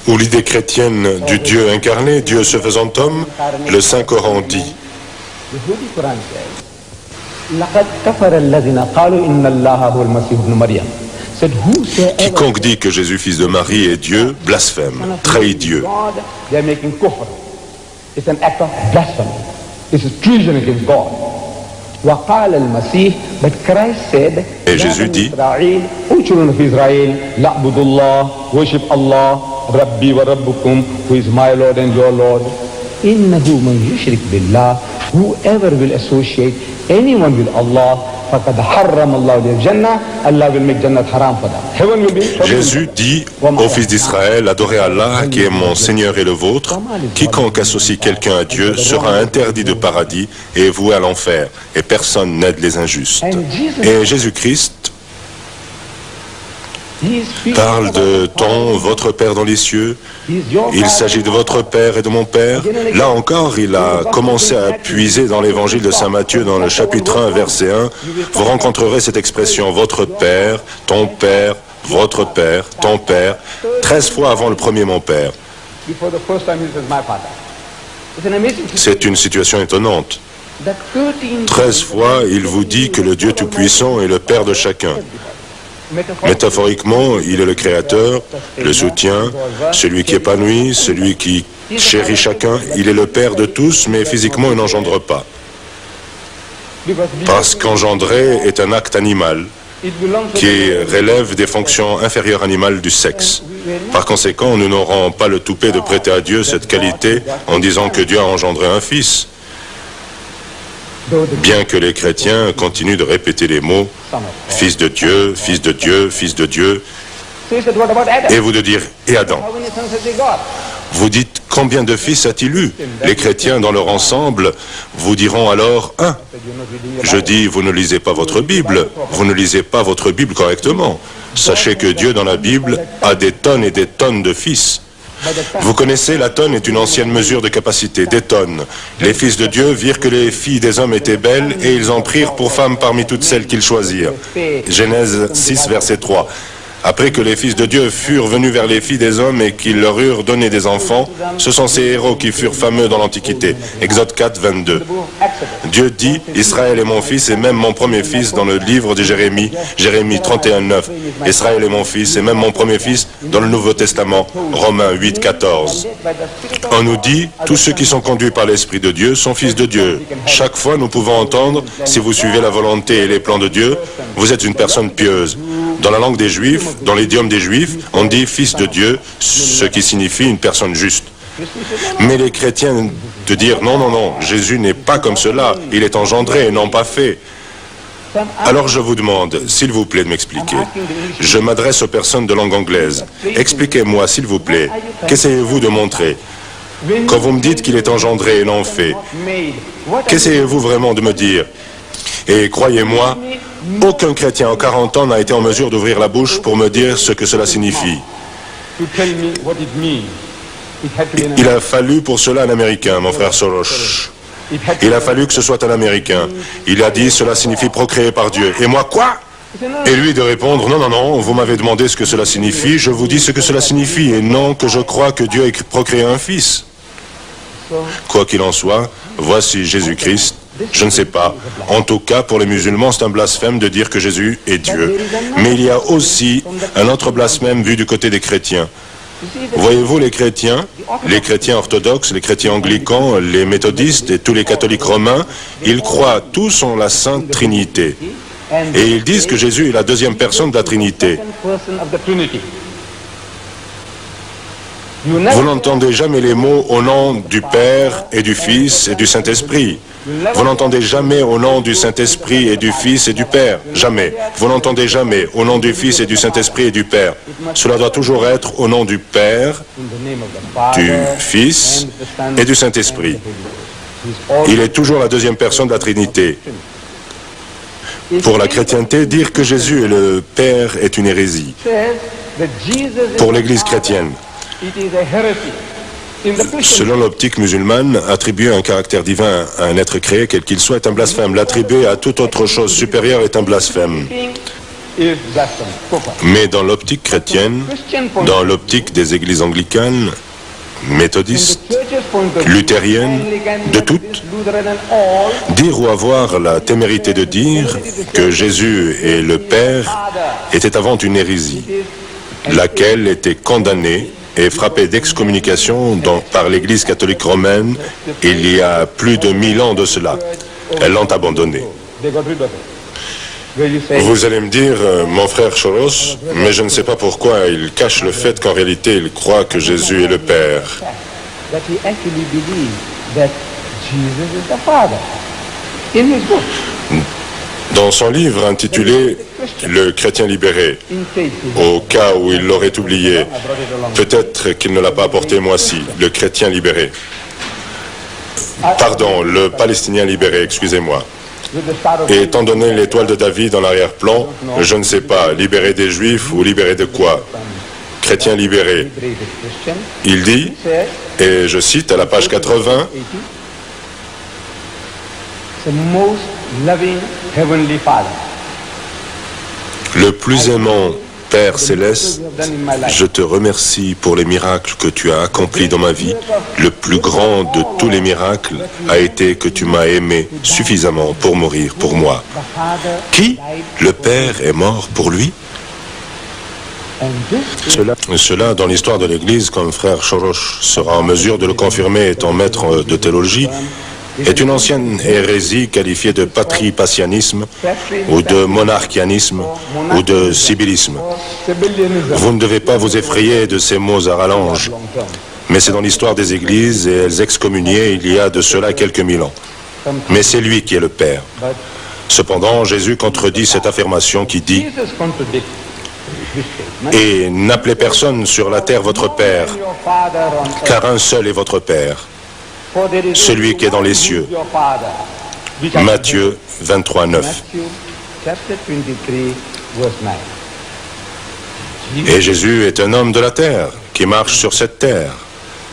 ou l'idée chrétienne du Dieu incarné, Dieu se faisant homme, le Saint-Coran dit. Quiconque dit que Jésus, fils de Marie, est Dieu, blasphème, trahit Dieu. Et Jésus dit, whoever will associate anyone with Allah, فقد حرم الله الجنة. Allah will make Jannat haram for them. Heaven will be. Jésus dit aux fils d'Israël, adorez Allah qui est mon Seigneur et le vôtre. Quiconque associe quelqu'un à Dieu sera interdit de paradis et voué à l'enfer. Et personne n'aide les injustes. Et Jésus-Christ parle de votre Père dans les cieux. Il s'agit de votre Père et de mon Père. Là encore, il a commencé à puiser dans l'évangile de Saint Matthieu, dans le chapitre 1, verset 1. Vous rencontrerez cette expression, votre Père, ton Père, votre Père, ton Père, 13 fois avant le premier mon Père. C'est une situation étonnante. 13 fois, il vous dit que le Dieu Tout-Puissant est le Père de chacun. Métaphoriquement, il est le créateur, le soutien, celui qui épanouit, celui qui chérit chacun. Il est le Père de tous, mais physiquement, il n'engendre pas. Parce qu'engendrer est un acte animal qui relève des fonctions inférieures animales du sexe. Par conséquent, nous n'aurons pas le toupet de prêter à Dieu cette qualité en disant que Dieu a engendré un fils. Bien que les chrétiens continuent de répéter les mots « Fils de Dieu, Fils de Dieu, Fils de Dieu », et vous de dire « Et Adam ». Vous dites « Combien de fils a-t-il eu » Les chrétiens dans leur ensemble vous diront alors « Un ». Je dis « Vous ne lisez pas votre Bible, vous ne lisez pas votre Bible correctement. Sachez que Dieu dans la Bible a des tonnes et des tonnes de fils. » Vous connaissez, la tonne est une ancienne mesure de capacité, des tonnes. Les fils de Dieu virent que les filles des hommes étaient belles et ils en prirent pour femmes parmi toutes celles qu'ils choisirent. Genèse 6, verset 3. Après que les fils de Dieu furent venus vers les filles des hommes et qu'ils leur eurent donné des enfants, ce sont ces héros qui furent fameux dans l'Antiquité. Exode 4, 22. Dieu dit, Israël est mon fils et même mon premier fils dans le livre de Jérémie, Jérémie 31, 9. Israël est mon fils et même mon premier fils dans le Nouveau Testament, Romains 8, 14. On nous dit, tous ceux qui sont conduits par l'Esprit de Dieu sont fils de Dieu. Chaque fois, nous pouvons entendre, si vous suivez la volonté et les plans de Dieu, vous êtes une personne pieuse. Dans la langue des Juifs, dans l'idiome des Juifs, on dit fils de Dieu, ce qui signifie une personne juste. Mais les chrétiens de dire non, non, non, Jésus n'est pas comme cela, il est engendré et non pas fait. Alors je vous demande, s'il vous plaît, de m'expliquer. Je m'adresse aux personnes de langue anglaise. Expliquez-moi, s'il vous plaît, qu'essayez-vous de montrer? Quand vous me dites qu'il est engendré et non fait, qu'essayez-vous vraiment de me dire? Et croyez-moi, aucun chrétien en 40 ans n'a été en mesure d'ouvrir la bouche pour me dire ce que cela signifie. Il a fallu pour cela un Américain, mon frère Soros. Il a fallu que ce soit un Américain. Il a dit, cela signifie procréer par Dieu. Et moi, quoi? Et lui de répondre, non, non, non, vous m'avez demandé ce que cela signifie, je vous dis ce que cela signifie, et non que je crois que Dieu ait procréé un fils. Quoi qu'il en soit, voici Jésus-Christ. Je ne sais pas. En tout cas, pour les musulmans, c'est un blasphème de dire que Jésus est Dieu. Mais il y a aussi un autre blasphème vu du côté des chrétiens. Voyez-vous, les chrétiens orthodoxes, les chrétiens anglicans, les méthodistes et tous les catholiques romains, ils croient tous en la Sainte Trinité. Et ils disent que Jésus est la deuxième personne de la Trinité. Vous n'entendez jamais les mots au nom du Père et du Fils et du Saint-Esprit. Vous n'entendez jamais au nom du Saint-Esprit et du Fils et du Père. Jamais. Vous n'entendez jamais au nom du Fils et du Saint-Esprit et du Père. Cela doit toujours être au nom du Père, du Fils et du Saint-Esprit. Il est toujours la deuxième personne de la Trinité. Pour la chrétienté, dire que Jésus est le Père est une hérésie. Pour l'Église chrétienne, selon l'optique musulmane, attribuer un caractère divin à un être créé, quel qu'il soit, est un blasphème. L'attribuer à toute autre chose supérieure est un blasphème. Mais dans l'optique chrétienne, dans l'optique des églises anglicanes, méthodistes, luthériennes, de toutes, dire ou avoir la témérité de dire que Jésus est le Père était avant une hérésie, laquelle était condamnée et frappée d'excommunication par l'Église catholique romaine il y a plus de 1000 ans de cela. Elles l'ont abandonnée. Vous allez me dire, mon frère Soros, mais je ne sais pas pourquoi il cache le fait qu'en réalité il croit que Jésus est le Père. Dans son livre intitulé « Le chrétien libéré », au cas où il l'aurait oublié, peut-être qu'il ne l'a pas apporté moi-ci, le chrétien libéré. Pardon, le palestinien libéré, excusez-moi. Et étant donné l'étoile de David dans l'arrière-plan, je ne sais pas, libéré des Juifs ou libéré de quoi? Chrétien libéré. Il dit, et je cite à la page 80, le plus aimant Père céleste, je te remercie pour les miracles que tu as accomplis dans ma vie. Le plus grand de tous les miracles a été que tu m'as aimé suffisamment pour mourir pour moi. Qui? Le Père est mort pour lui? Cela, dans l'histoire de l'Église, comme frère Soros sera en mesure de le confirmer étant maître de théologie, est une ancienne hérésie qualifiée de patripassianisme ou de monarchianisme ou de sibyllisme. Vous ne devez pas vous effrayer de ces mots à rallonge, mais c'est dans l'histoire des églises et elles excommuniaient il y a de cela quelques mille ans. Mais c'est lui qui est le Père. Cependant, Jésus contredit cette affirmation qui dit « Et n'appelez personne sur la terre votre Père, car un seul est votre Père, celui qui est dans les cieux. » Matthieu 23, 9. Et Jésus est un homme de la terre, qui marche sur cette terre.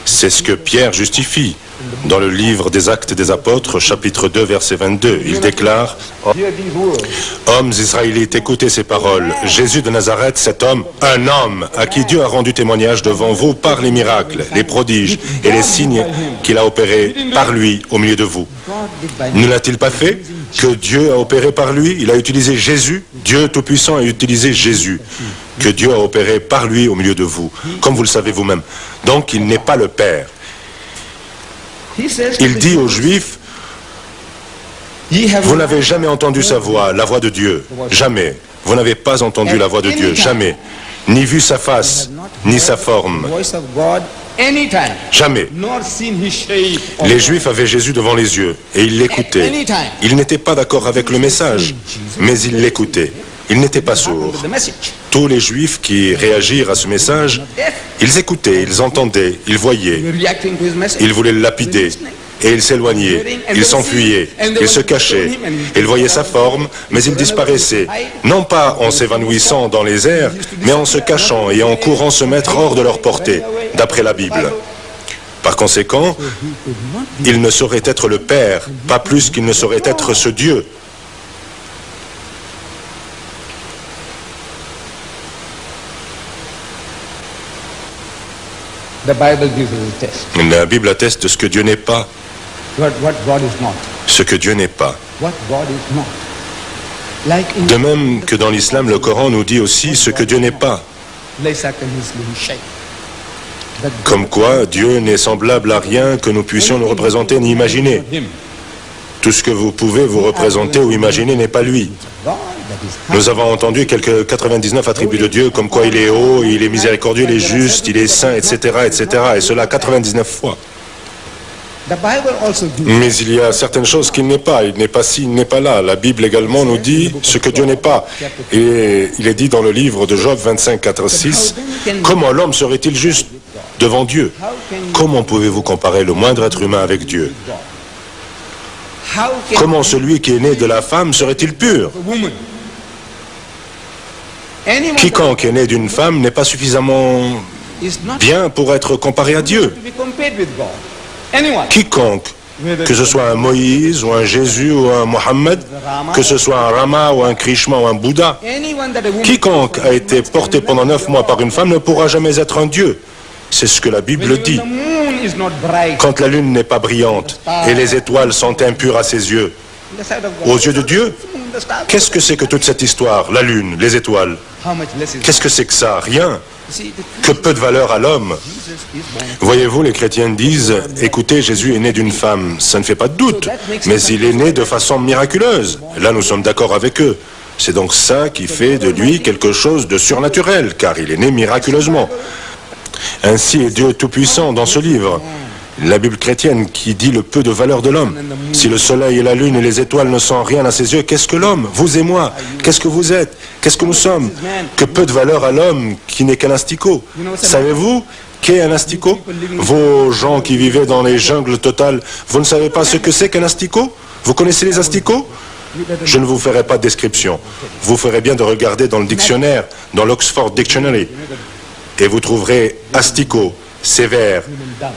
C'est ce que Pierre justifie. Dans le livre des Actes des Apôtres, chapitre 2, verset 22, il déclare « Hommes israélites, écoutez ces paroles. Jésus de Nazareth, cet homme, un homme à qui Dieu a rendu témoignage devant vous par les miracles, les prodiges et les signes qu'il a opérés par lui au milieu de vous. Ne l'a-t-il pas fait? Que Dieu a opéré par lui? Il a utilisé Jésus. Dieu Tout-Puissant a utilisé Jésus. Que Dieu a opéré par lui au milieu de vous, comme vous le savez vous-même. Donc il n'est pas le Père. Il dit aux Juifs, vous n'avez jamais entendu sa voix, la voix de Dieu, jamais. Vous n'avez pas entendu la voix de Dieu, jamais. Ni vu sa face, ni sa forme. Jamais. Les Juifs avaient Jésus devant les yeux et ils l'écoutaient. Ils n'étaient pas d'accord avec le message, mais ils l'écoutaient. Ils n'étaient pas sourds. Tous les Juifs qui réagirent à ce message, ils écoutaient, ils entendaient, ils voyaient. Ils voulaient le lapider et ils s'éloignaient, ils s'enfuyaient, ils se cachaient. Ils voyaient sa forme, mais il disparaissait. Non pas en s'évanouissant dans les airs, mais en se cachant et en courant se mettre hors de leur portée, d'après la Bible. Par conséquent, il ne saurait être le Père, pas plus qu'il ne saurait être ce Dieu. La Bible atteste de ce que Dieu n'est pas. Ce que Dieu n'est pas. De même que dans l'islam, le Coran nous dit aussi ce que Dieu n'est pas. Comme quoi, Dieu n'est semblable à rien que nous puissions nous représenter ni imaginer. Tout ce que vous pouvez vous représenter ou imaginer n'est pas lui. Nous avons entendu quelques 99 attributs de Dieu, comme quoi il est haut, il est miséricordieux, il est juste, il est saint, etc., etc., et cela 99 fois. Mais il y a certaines choses qu'il n'est pas. Il n'est pas ci, il n'est pas là. La Bible également nous dit ce que Dieu n'est pas. Et il est dit dans le livre de Job 25, 4, 6, « Comment l'homme serait-il juste devant Dieu? Comment pouvez-vous comparer le moindre être humain avec Dieu? Comment celui qui est né de la femme serait-il pur? Quiconque est né d'une femme n'est pas suffisamment bien pour être comparé à Dieu. Quiconque, que ce soit un Moïse ou un Jésus ou un Mohammed, que ce soit un Rama ou un Krishna ou un Bouddha, quiconque a été porté pendant 9 mois par une femme ne pourra jamais être un Dieu. C'est ce que la Bible dit. Quand la lune n'est pas brillante et les étoiles sont impures à ses yeux, aux yeux de Dieu, qu'est-ce que c'est que toute cette histoire? La lune, les étoiles. Qu'est-ce que c'est que ça? Rien. Que peu de valeur à l'homme. Voyez-vous, les chrétiens disent, écoutez, Jésus est né d'une femme. Ça ne fait pas de doute, mais il est né de façon miraculeuse. Là, nous sommes d'accord avec eux. C'est donc ça qui fait de lui quelque chose de surnaturel, car il est né miraculeusement. Ainsi est Dieu Tout-Puissant dans ce livre. La Bible chrétienne qui dit le peu de valeur de l'homme. Si le soleil et la lune et les étoiles ne sont rien à ses yeux, qu'est-ce que l'homme? Vous et moi, qu'est-ce que vous êtes? Qu'est-ce que nous sommes? Que peu de valeur à l'homme qui n'est qu'un asticot. Savez-vous qu'est un asticot? Vos gens qui vivaient dans les jungles totales, vous ne savez pas ce que c'est qu'un asticot? Vous connaissez les asticots? Je ne vous ferai pas de description. Vous ferez bien de regarder dans le dictionnaire, dans l'Oxford Dictionary, et vous trouverez asticot. Sévères,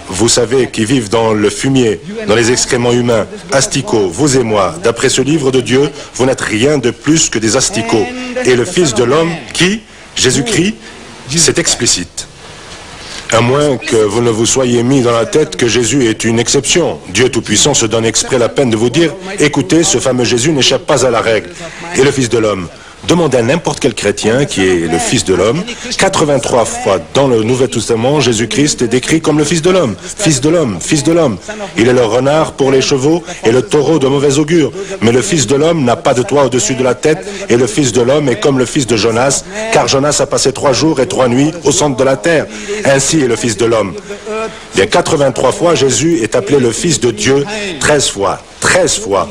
vous savez, qui vivent dans le fumier, dans les excréments humains, asticots, vous et moi, d'après ce livre de Dieu, vous n'êtes rien de plus que des asticots. Et le Fils de l'homme, qui, Jésus-Christ, c'est explicite. À moins que vous ne vous soyez mis dans la tête que Jésus est une exception. Dieu Tout-Puissant se donne exprès la peine de vous dire, écoutez, ce fameux Jésus n'échappe pas à la règle. Et le Fils de l'homme, Demandez à n'importe quel chrétien qui est le Fils de l'homme. 83 fois dans le Nouveau Testament, Jésus-Christ est décrit comme le Fils de l'homme. Fils de l'homme, Fils de l'homme. Il est le renard pour les chevaux et le taureau de mauvais augure. Mais le Fils de l'homme n'a pas de toit au-dessus de la tête et le Fils de l'homme est comme le fils de Jonas, car Jonas a passé 3 jours et 3 nuits au centre de la terre. Ainsi est le Fils de l'homme. Bien 83 fois, Jésus est appelé le Fils de Dieu, 13 fois. 13 fois.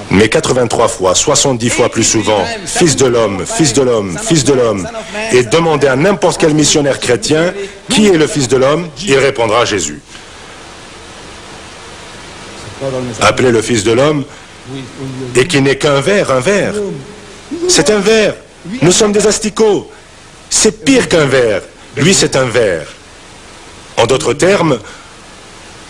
Mais 83 fois, 70 fois plus souvent, Fils de l'homme, Fils de l'homme, Fils de l'homme. Et demandez à n'importe quel missionnaire chrétien qui est le Fils de l'homme, il répondra Jésus. Appelez le Fils de l'homme et qui n'est qu'un ver, un ver. C'est un ver. Nous sommes des asticots. C'est pire qu'un ver. Lui, c'est un ver. En d'autres termes,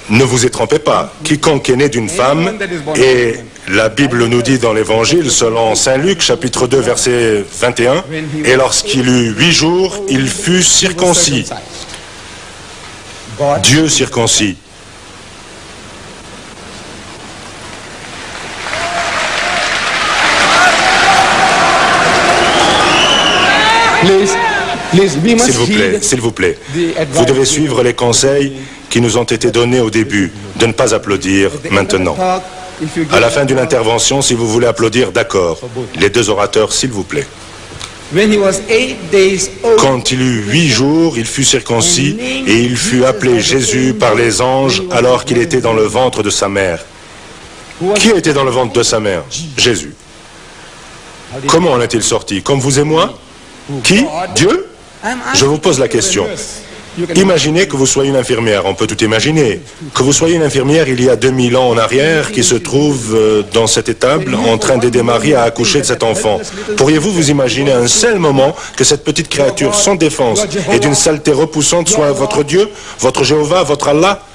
ne vous y trompez pas. Quiconque est né d'une femme, et la Bible nous dit dans l'Évangile, selon Saint Luc, chapitre 2, verset 21, et lorsqu'il eut 8 jours, il fut circoncis. Dieu circoncis. S'il vous plaît, vous devez suivre les conseils qui nous ont été donnés au début, de ne pas applaudir maintenant. À la fin d'une intervention, si vous voulez applaudir, d'accord. Les 2 orateurs, s'il vous plaît. Quand il eut 8 jours, il fut circoncis et il fut appelé Jésus par les anges alors qu'il était dans le ventre de sa mère. Qui était dans le ventre de sa mère? Jésus. Comment en est-il sorti? Comme vous et moi? Qui? Dieu? Je vous pose la question. Imaginez que vous soyez une infirmière, on peut tout imaginer. Que vous soyez une infirmière il y a 2000 ans en arrière qui se trouve dans cette étable en train d'aider Marie à accoucher de cet enfant. Pourriez-vous vous imaginer un seul moment que cette petite créature sans défense et d'une saleté repoussante soit votre Dieu, votre Jéhovah, votre Allah?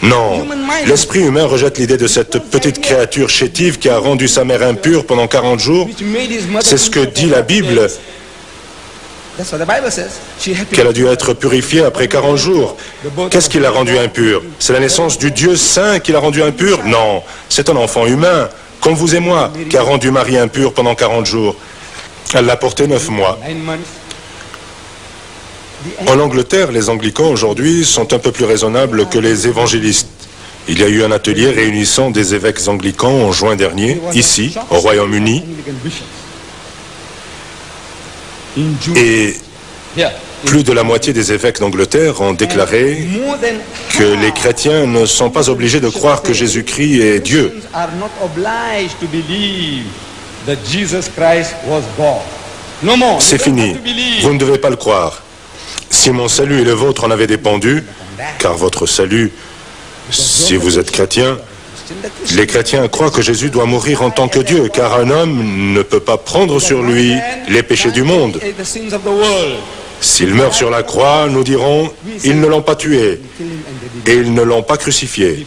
Non, l'esprit humain rejette l'idée de cette petite créature chétive qui a rendu sa mère impure pendant 40 jours. C'est ce que dit la Bible, qu'elle a dû être purifiée après 40 jours. Qu'est-ce qui l'a rendue impure? C'est la naissance du Dieu saint qui l'a rendue impure? Non, c'est un enfant humain, comme vous et moi, qui a rendu Marie impure pendant 40 jours. Elle l'a porté 9 mois. En Angleterre, les anglicans aujourd'hui sont un peu plus raisonnables que les évangélistes. Il y a eu un atelier réunissant des évêques anglicans en juin dernier, ici, au Royaume-Uni. Et plus de la moitié des évêques d'Angleterre ont déclaré que les chrétiens ne sont pas obligés de croire que Jésus-Christ est Dieu. C'est fini. Vous ne devez pas le croire. Si mon salut et le vôtre en avaient dépendu, car votre salut, si vous êtes chrétien, les chrétiens croient que Jésus doit mourir en tant que Dieu, car un homme ne peut pas prendre sur lui les péchés du monde. S'il meurt sur la croix, nous dirons, ils ne l'ont pas tué et ils ne l'ont pas crucifié.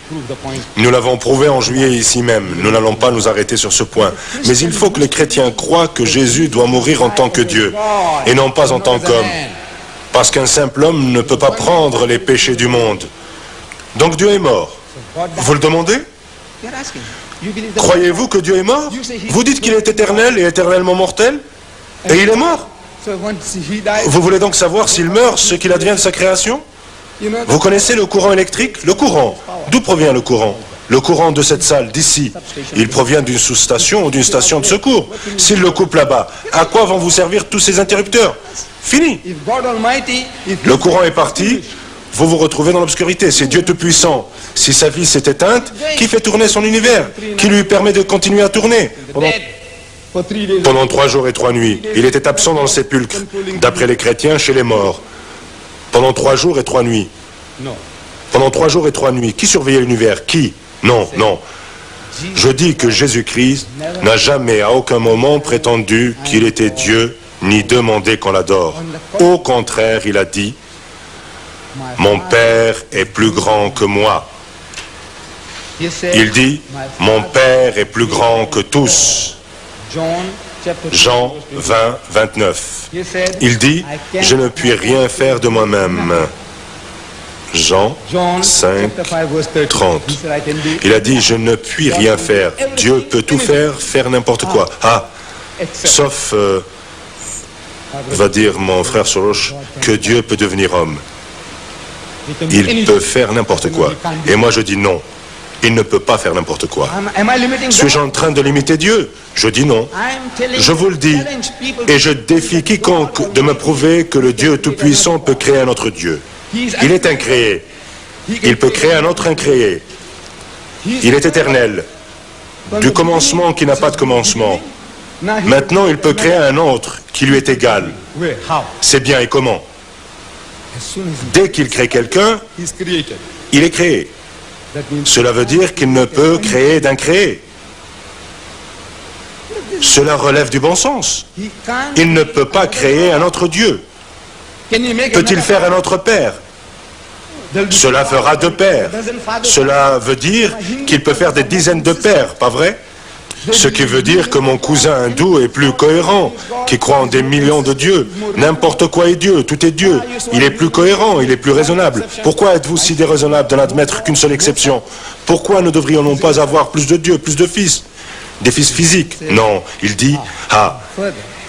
Nous l'avons prouvé en juillet ici même, nous n'allons pas nous arrêter sur ce point. Mais il faut que les chrétiens croient que Jésus doit mourir en tant que Dieu et non pas en tant qu'homme. Parce qu'un simple homme ne peut pas prendre les péchés du monde. Donc Dieu est mort. Vous le demandez? Croyez-vous que Dieu est mort? Vous dites qu'il est éternel et éternellement mortel? Et il est mort? Vous voulez donc savoir s'il meurt, ce qu'il advient de sa création? Vous connaissez le courant électrique? Le courant. D'où provient le courant? Le courant de cette salle, d'ici. Il provient d'une sous-station ou d'une station de secours. S'il le coupe là-bas, à quoi vont vous servir tous ces interrupteurs? Fini. Le courant est parti, vous vous retrouvez dans l'obscurité. C'est Dieu Tout-Puissant. Si sa vie s'est éteinte, qui fait tourner son univers? Qui lui permet de continuer à tourner? Pendant 3 jours et 3 nuits, il était absent dans le sépulcre, d'après les chrétiens, chez les morts. Pendant 3 jours et 3 nuits. Pendant 3 jours et 3 nuits. Qui surveillait l'univers? Qui? Non, non. Je dis que Jésus-Christ n'a jamais, à aucun moment, prétendu qu'il était Dieu, ni demandé qu'on l'adore. Au contraire, il a dit, « Mon Père est plus grand que moi. » Il dit, « Mon Père est plus grand que tous. » Jean 20, 29. Il dit, « Je ne puis rien faire de moi-même. » Jean 5, 30. Il a dit, je ne puis rien faire. Dieu peut tout faire, faire n'importe quoi. Ah, sauf, va dire mon frère Soros, que Dieu peut devenir homme. Il peut faire n'importe quoi. Et moi je dis non. Il ne peut pas faire n'importe quoi. Suis-je en train de limiter Dieu? Je dis non. Je vous le dis. Et je défie quiconque de me prouver que le Dieu Tout-Puissant peut créer un autre Dieu. Il est incréé. Il peut créer un autre incréé. Il est éternel. Du commencement qui n'a pas de commencement. Maintenant, il peut créer un autre qui lui est égal. C'est bien, et comment? Dès qu'il crée quelqu'un, il est créé. Cela veut dire qu'il ne peut créer d'incréé. Cela relève du bon sens. Il ne peut pas créer un autre Dieu. Peut-il faire un autre père? Cela fera deux pères. Cela veut dire qu'il peut faire des dizaines de pères, pas vrai? Ce qui veut dire que mon cousin hindou est plus cohérent, qui croit en des millions de dieux. N'importe quoi est Dieu, tout est Dieu. Il est plus cohérent, il est plus raisonnable. Pourquoi êtes-vous si déraisonnable de n'admettre qu'une seule exception? Pourquoi ne devrions-nous pas avoir plus de dieux, plus de fils? Des fils physiques? Non, il dit, ah,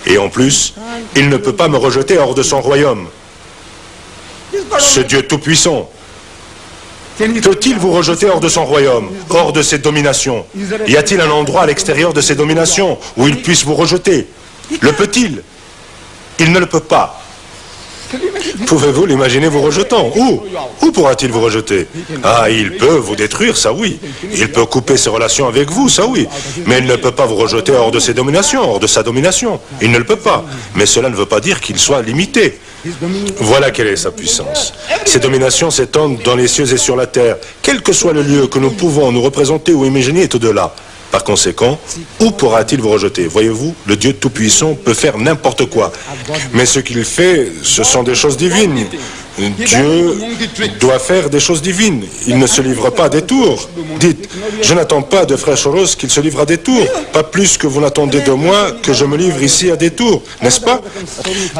et en plus, il ne peut pas me rejeter hors de son royaume. Ce Dieu tout-puissant, peut-il vous rejeter hors de son royaume, hors de ses dominations? Y a-t-il un endroit à l'extérieur de ses dominations où il puisse vous rejeter? Le peut-il? Il ne le peut pas. Pouvez-vous l'imaginer vous rejetant? Où pourra-t-il vous rejeter? Ah, il peut vous détruire, ça oui. Il peut couper ses relations avec vous, ça oui. Mais il ne peut pas vous rejeter hors de ses dominations, hors de sa domination. Il ne le peut pas. Mais cela ne veut pas dire qu'il soit limité. Voilà quelle est sa puissance. Ses dominations s'étendent dans les cieux et sur la terre. Quel que soit le lieu que nous pouvons nous représenter ou imaginer est au-delà. Par conséquent, où pourra-t-il vous rejeter? Voyez-vous, le Dieu Tout-Puissant peut faire n'importe quoi. Mais ce qu'il fait, ce sont des choses divines. Dieu doit faire des choses divines. Il ne se livre pas à des tours. Dites, je n'attends pas de frère Soros qu'il se livre à des tours. Pas plus que vous n'attendez de moi que je me livre ici à des tours, n'est-ce pas?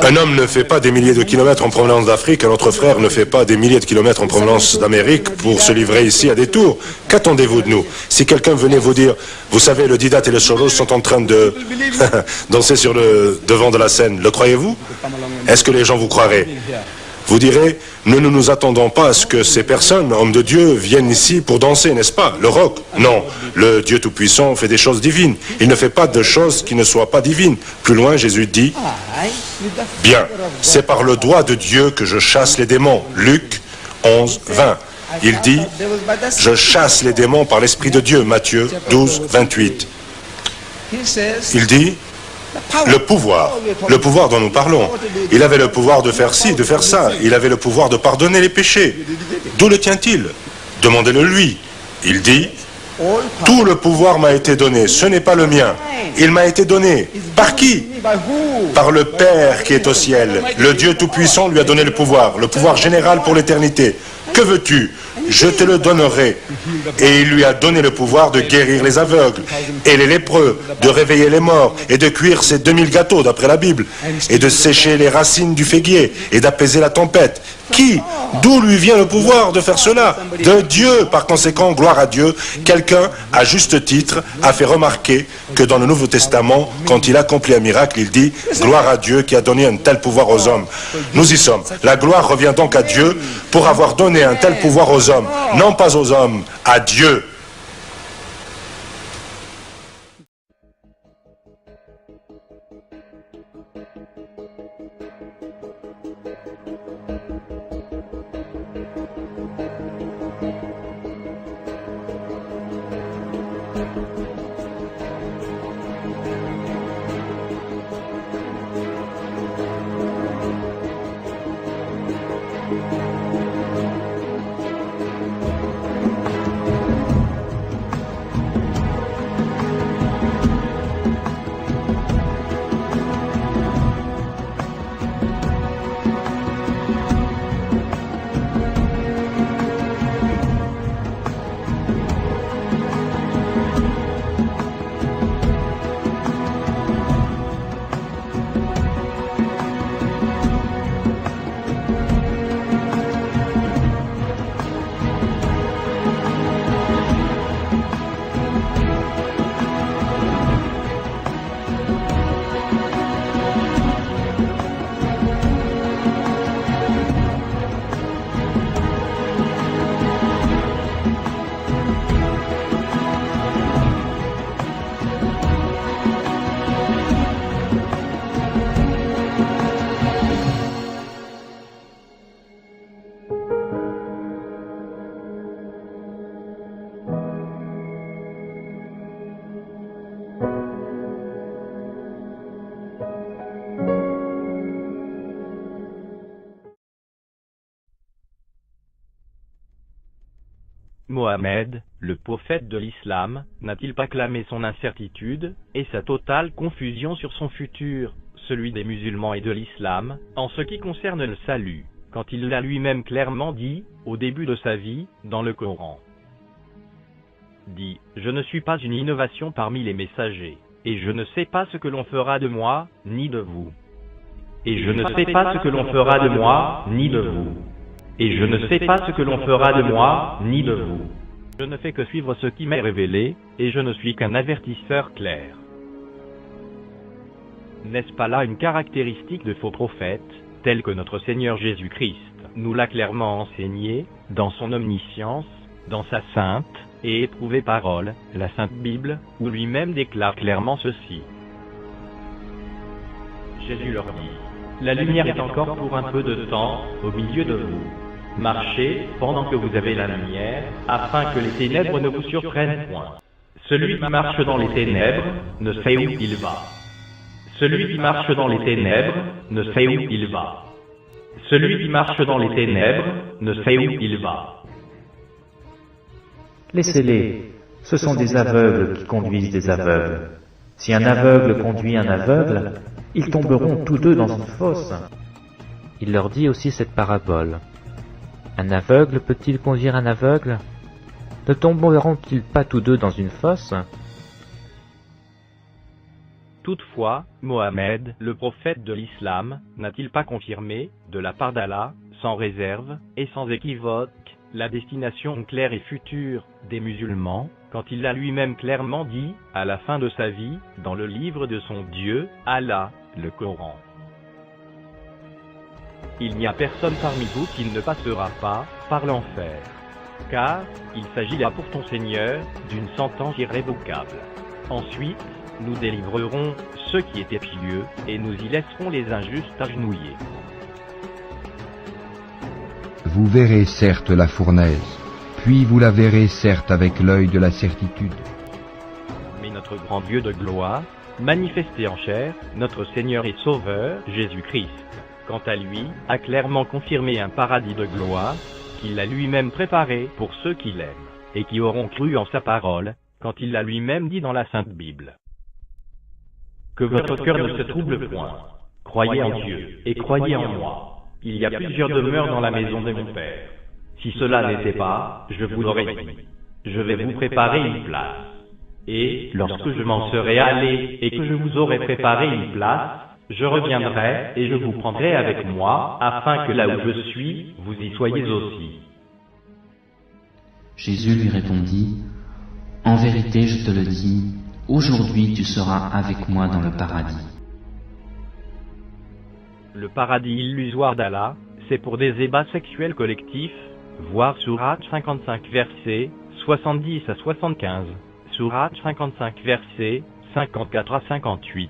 Un homme ne fait pas des milliers de kilomètres en provenance d'Afrique, un autre frère ne fait pas des milliers de kilomètres en provenance d'Amérique pour se livrer ici à des tours. Qu'attendez-vous de nous? Si quelqu'un venait vous dire, vous savez, le Didat et le Soros sont en train de danser sur le devant de la scène, le croyez-vous? Est-ce que les gens vous croiraient? Vous direz, nous ne nous attendons pas à ce que ces personnes, hommes de Dieu, viennent ici pour danser, n'est-ce pas? Le rock? Non, le Dieu Tout-Puissant fait des choses divines. Il ne fait pas de choses qui ne soient pas divines. Plus loin, Jésus dit, bien, c'est par le doigt de Dieu que je chasse les démons. Luc 11, 20. Il dit, je chasse les démons par l'Esprit de Dieu. Matthieu 12, 28. Il dit, le pouvoir dont nous parlons. Il avait le pouvoir de faire ci, de faire ça. Il avait le pouvoir de pardonner les péchés. D'où le tient-il? Demandez-le lui. Il dit, tout le pouvoir m'a été donné, ce n'est pas le mien. Il m'a été donné. Par qui? Par le Père qui est au ciel. Le Dieu Tout-Puissant lui a donné le pouvoir général pour l'éternité. Que veux-tu? Je te le donnerai. Et il lui a donné le pouvoir de guérir les aveugles et les lépreux, de réveiller les morts et de cuire ses 2000 gâteaux d'après la Bible et de sécher les racines du figuier et d'apaiser la tempête. Qui? D'où lui vient le pouvoir de faire cela? De Dieu. Par conséquent, gloire à Dieu. Quelqu'un, à juste titre, a fait remarquer que dans le Nouveau Testament, quand il accomplit un miracle, il dit « Gloire à Dieu qui a donné un tel pouvoir aux hommes ». Nous y sommes. La gloire revient donc à Dieu pour avoir donné un tel pouvoir aux hommes. Non pas aux hommes, à Dieu. Mohammed, le prophète de l'islam, n'a-t-il pas clamé son incertitude et sa totale confusion sur son futur, celui des musulmans et de l'islam, en ce qui concerne le salut, quand il l'a lui-même clairement dit, au début de sa vie, dans le Coran. Dit, je ne suis pas une innovation parmi les messagers, et je ne sais pas ce que l'on fera de moi, ni de vous. Et je ne sais pas ce que l'on fera de moi, ni de vous. Et je ne sais pas ce que l'on fera de moi, ni de vous. Je ne fais que suivre ce qui m'est révélé, et je ne suis qu'un avertisseur clair. N'est-ce pas là une caractéristique de faux prophètes, telle que notre Seigneur Jésus-Christ nous l'a clairement enseigné, dans son omniscience, dans sa sainte et éprouvée parole, la Sainte Bible, où lui-même déclare clairement ceci. Jésus leur dit, la lumière est encore pour un peu de temps, au milieu de vous. Marchez, pendant que vous avez la lumière, afin que les ténèbres ne vous surprennent point. Celui qui marche dans les ténèbres, ne sait où il va. Celui qui marche dans les ténèbres, ne sait où il va. Celui qui marche dans les ténèbres, ne sait où il va. Laissez-les, ce sont des aveugles qui conduisent des aveugles. Si un aveugle conduit un aveugle, ils tomberont tous deux dans une fosse. Il leur dit aussi cette parabole. Un aveugle peut-il conduire un aveugle? Ne tomberont-ils pas tous deux dans une fosse? Toutefois, Mohammed, le prophète de l'islam, n'a-t-il pas confirmé, de la part d'Allah, sans réserve et sans équivoque, la destination claire et future des musulmans, quand il l'a lui-même clairement dit, à la fin de sa vie, dans le livre de son Dieu, Allah, le Coran. Il n'y a personne parmi vous qui ne passera pas par l'enfer. Car, il s'agit là pour ton Seigneur, d'une sentence irrévocable. Ensuite, nous délivrerons ceux qui étaient pieux, et nous y laisserons les injustes agenouillés. Vous verrez certes la fournaise, puis vous la verrez certes avec l'œil de la certitude. Mais notre grand Dieu de gloire, manifesté en chair, notre Seigneur et Sauveur, Jésus-Christ, quant à lui, a clairement confirmé un paradis de gloire, qu'il a lui-même préparé pour ceux qui l'aiment, et qui auront cru en sa parole, quand il l'a lui-même dit dans la Sainte Bible. Que votre cœur ne se trouble point. Croyez en Dieu, et croyez en moi. Il y a plusieurs demeures dans la maison de mon Père. Si cela n'était pas, je vous l'aurais dit. Je vais vous préparer une place. Et, lorsque je m'en serai allé, et que je vous aurai préparé une place, je reviendrai, et je vous prendrai avec moi, afin que là où je suis, vous y soyez aussi. Jésus lui répondit, « En vérité, je te le dis, aujourd'hui tu seras avec moi dans le paradis. » Le paradis illusoire d'Allah, c'est pour des ébats sexuels collectifs, voir Sourate 55 versets 70 à 75, Sourate 55 versets 54 à 58,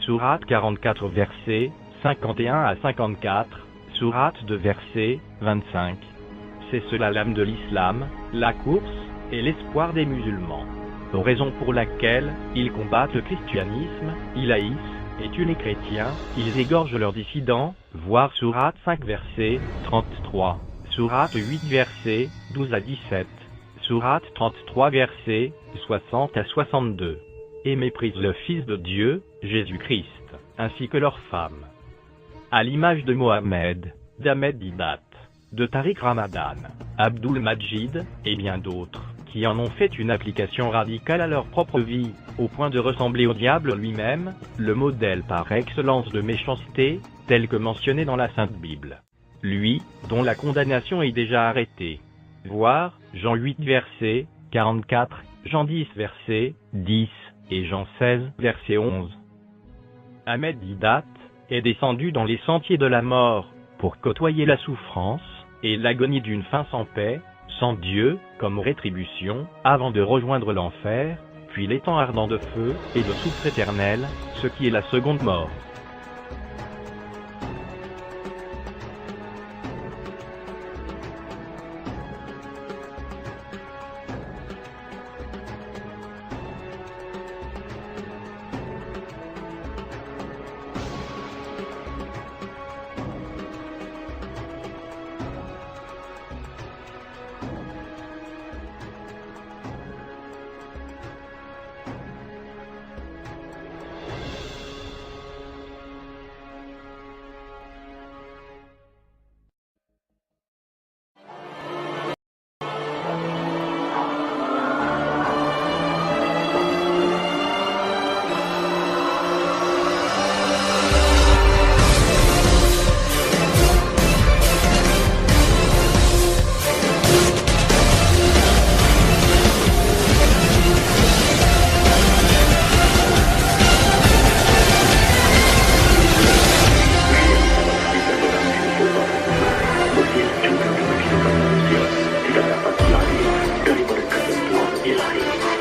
Sourate 44 versets 51 à 54, Sourate 2 versets 25. C'est cela l'âme de l'islam, la course et l'espoir des musulmans. Raison pour laquelle ils combattent le christianisme, ils haïssent et tuent les chrétiens, ils égorgent leurs dissidents, voir Sourate 5 versets 33, Sourate 8 versets 12 à 17, Sourate 33 versets 60 à 62, et méprisent le Fils de Dieu, Jésus-Christ, ainsi que leurs femmes. À l'image de Mohammed, d'Ahmed Didat, de Tariq Ramadan, Abdul Majid, et bien d'autres, qui en ont fait une application radicale à leur propre vie, au point de ressembler au diable lui-même, le modèle par excellence de méchanceté, tel que mentionné dans la Sainte Bible. Lui, dont la condamnation est déjà arrêtée. Voir Jean 8 verset 44, Jean 10 verset 10, et Jean 16 verset 11. Ahmed Didat est descendu dans les sentiers de la mort, pour côtoyer la souffrance, et l'agonie d'une fin sans paix, sans Dieu comme rétribution, avant de rejoindre l'enfer, puis l'étang ardent de feu et de soufre éternel, ce qui est la seconde mort. Tidak dapat lari dari mereka tentuan ilahi.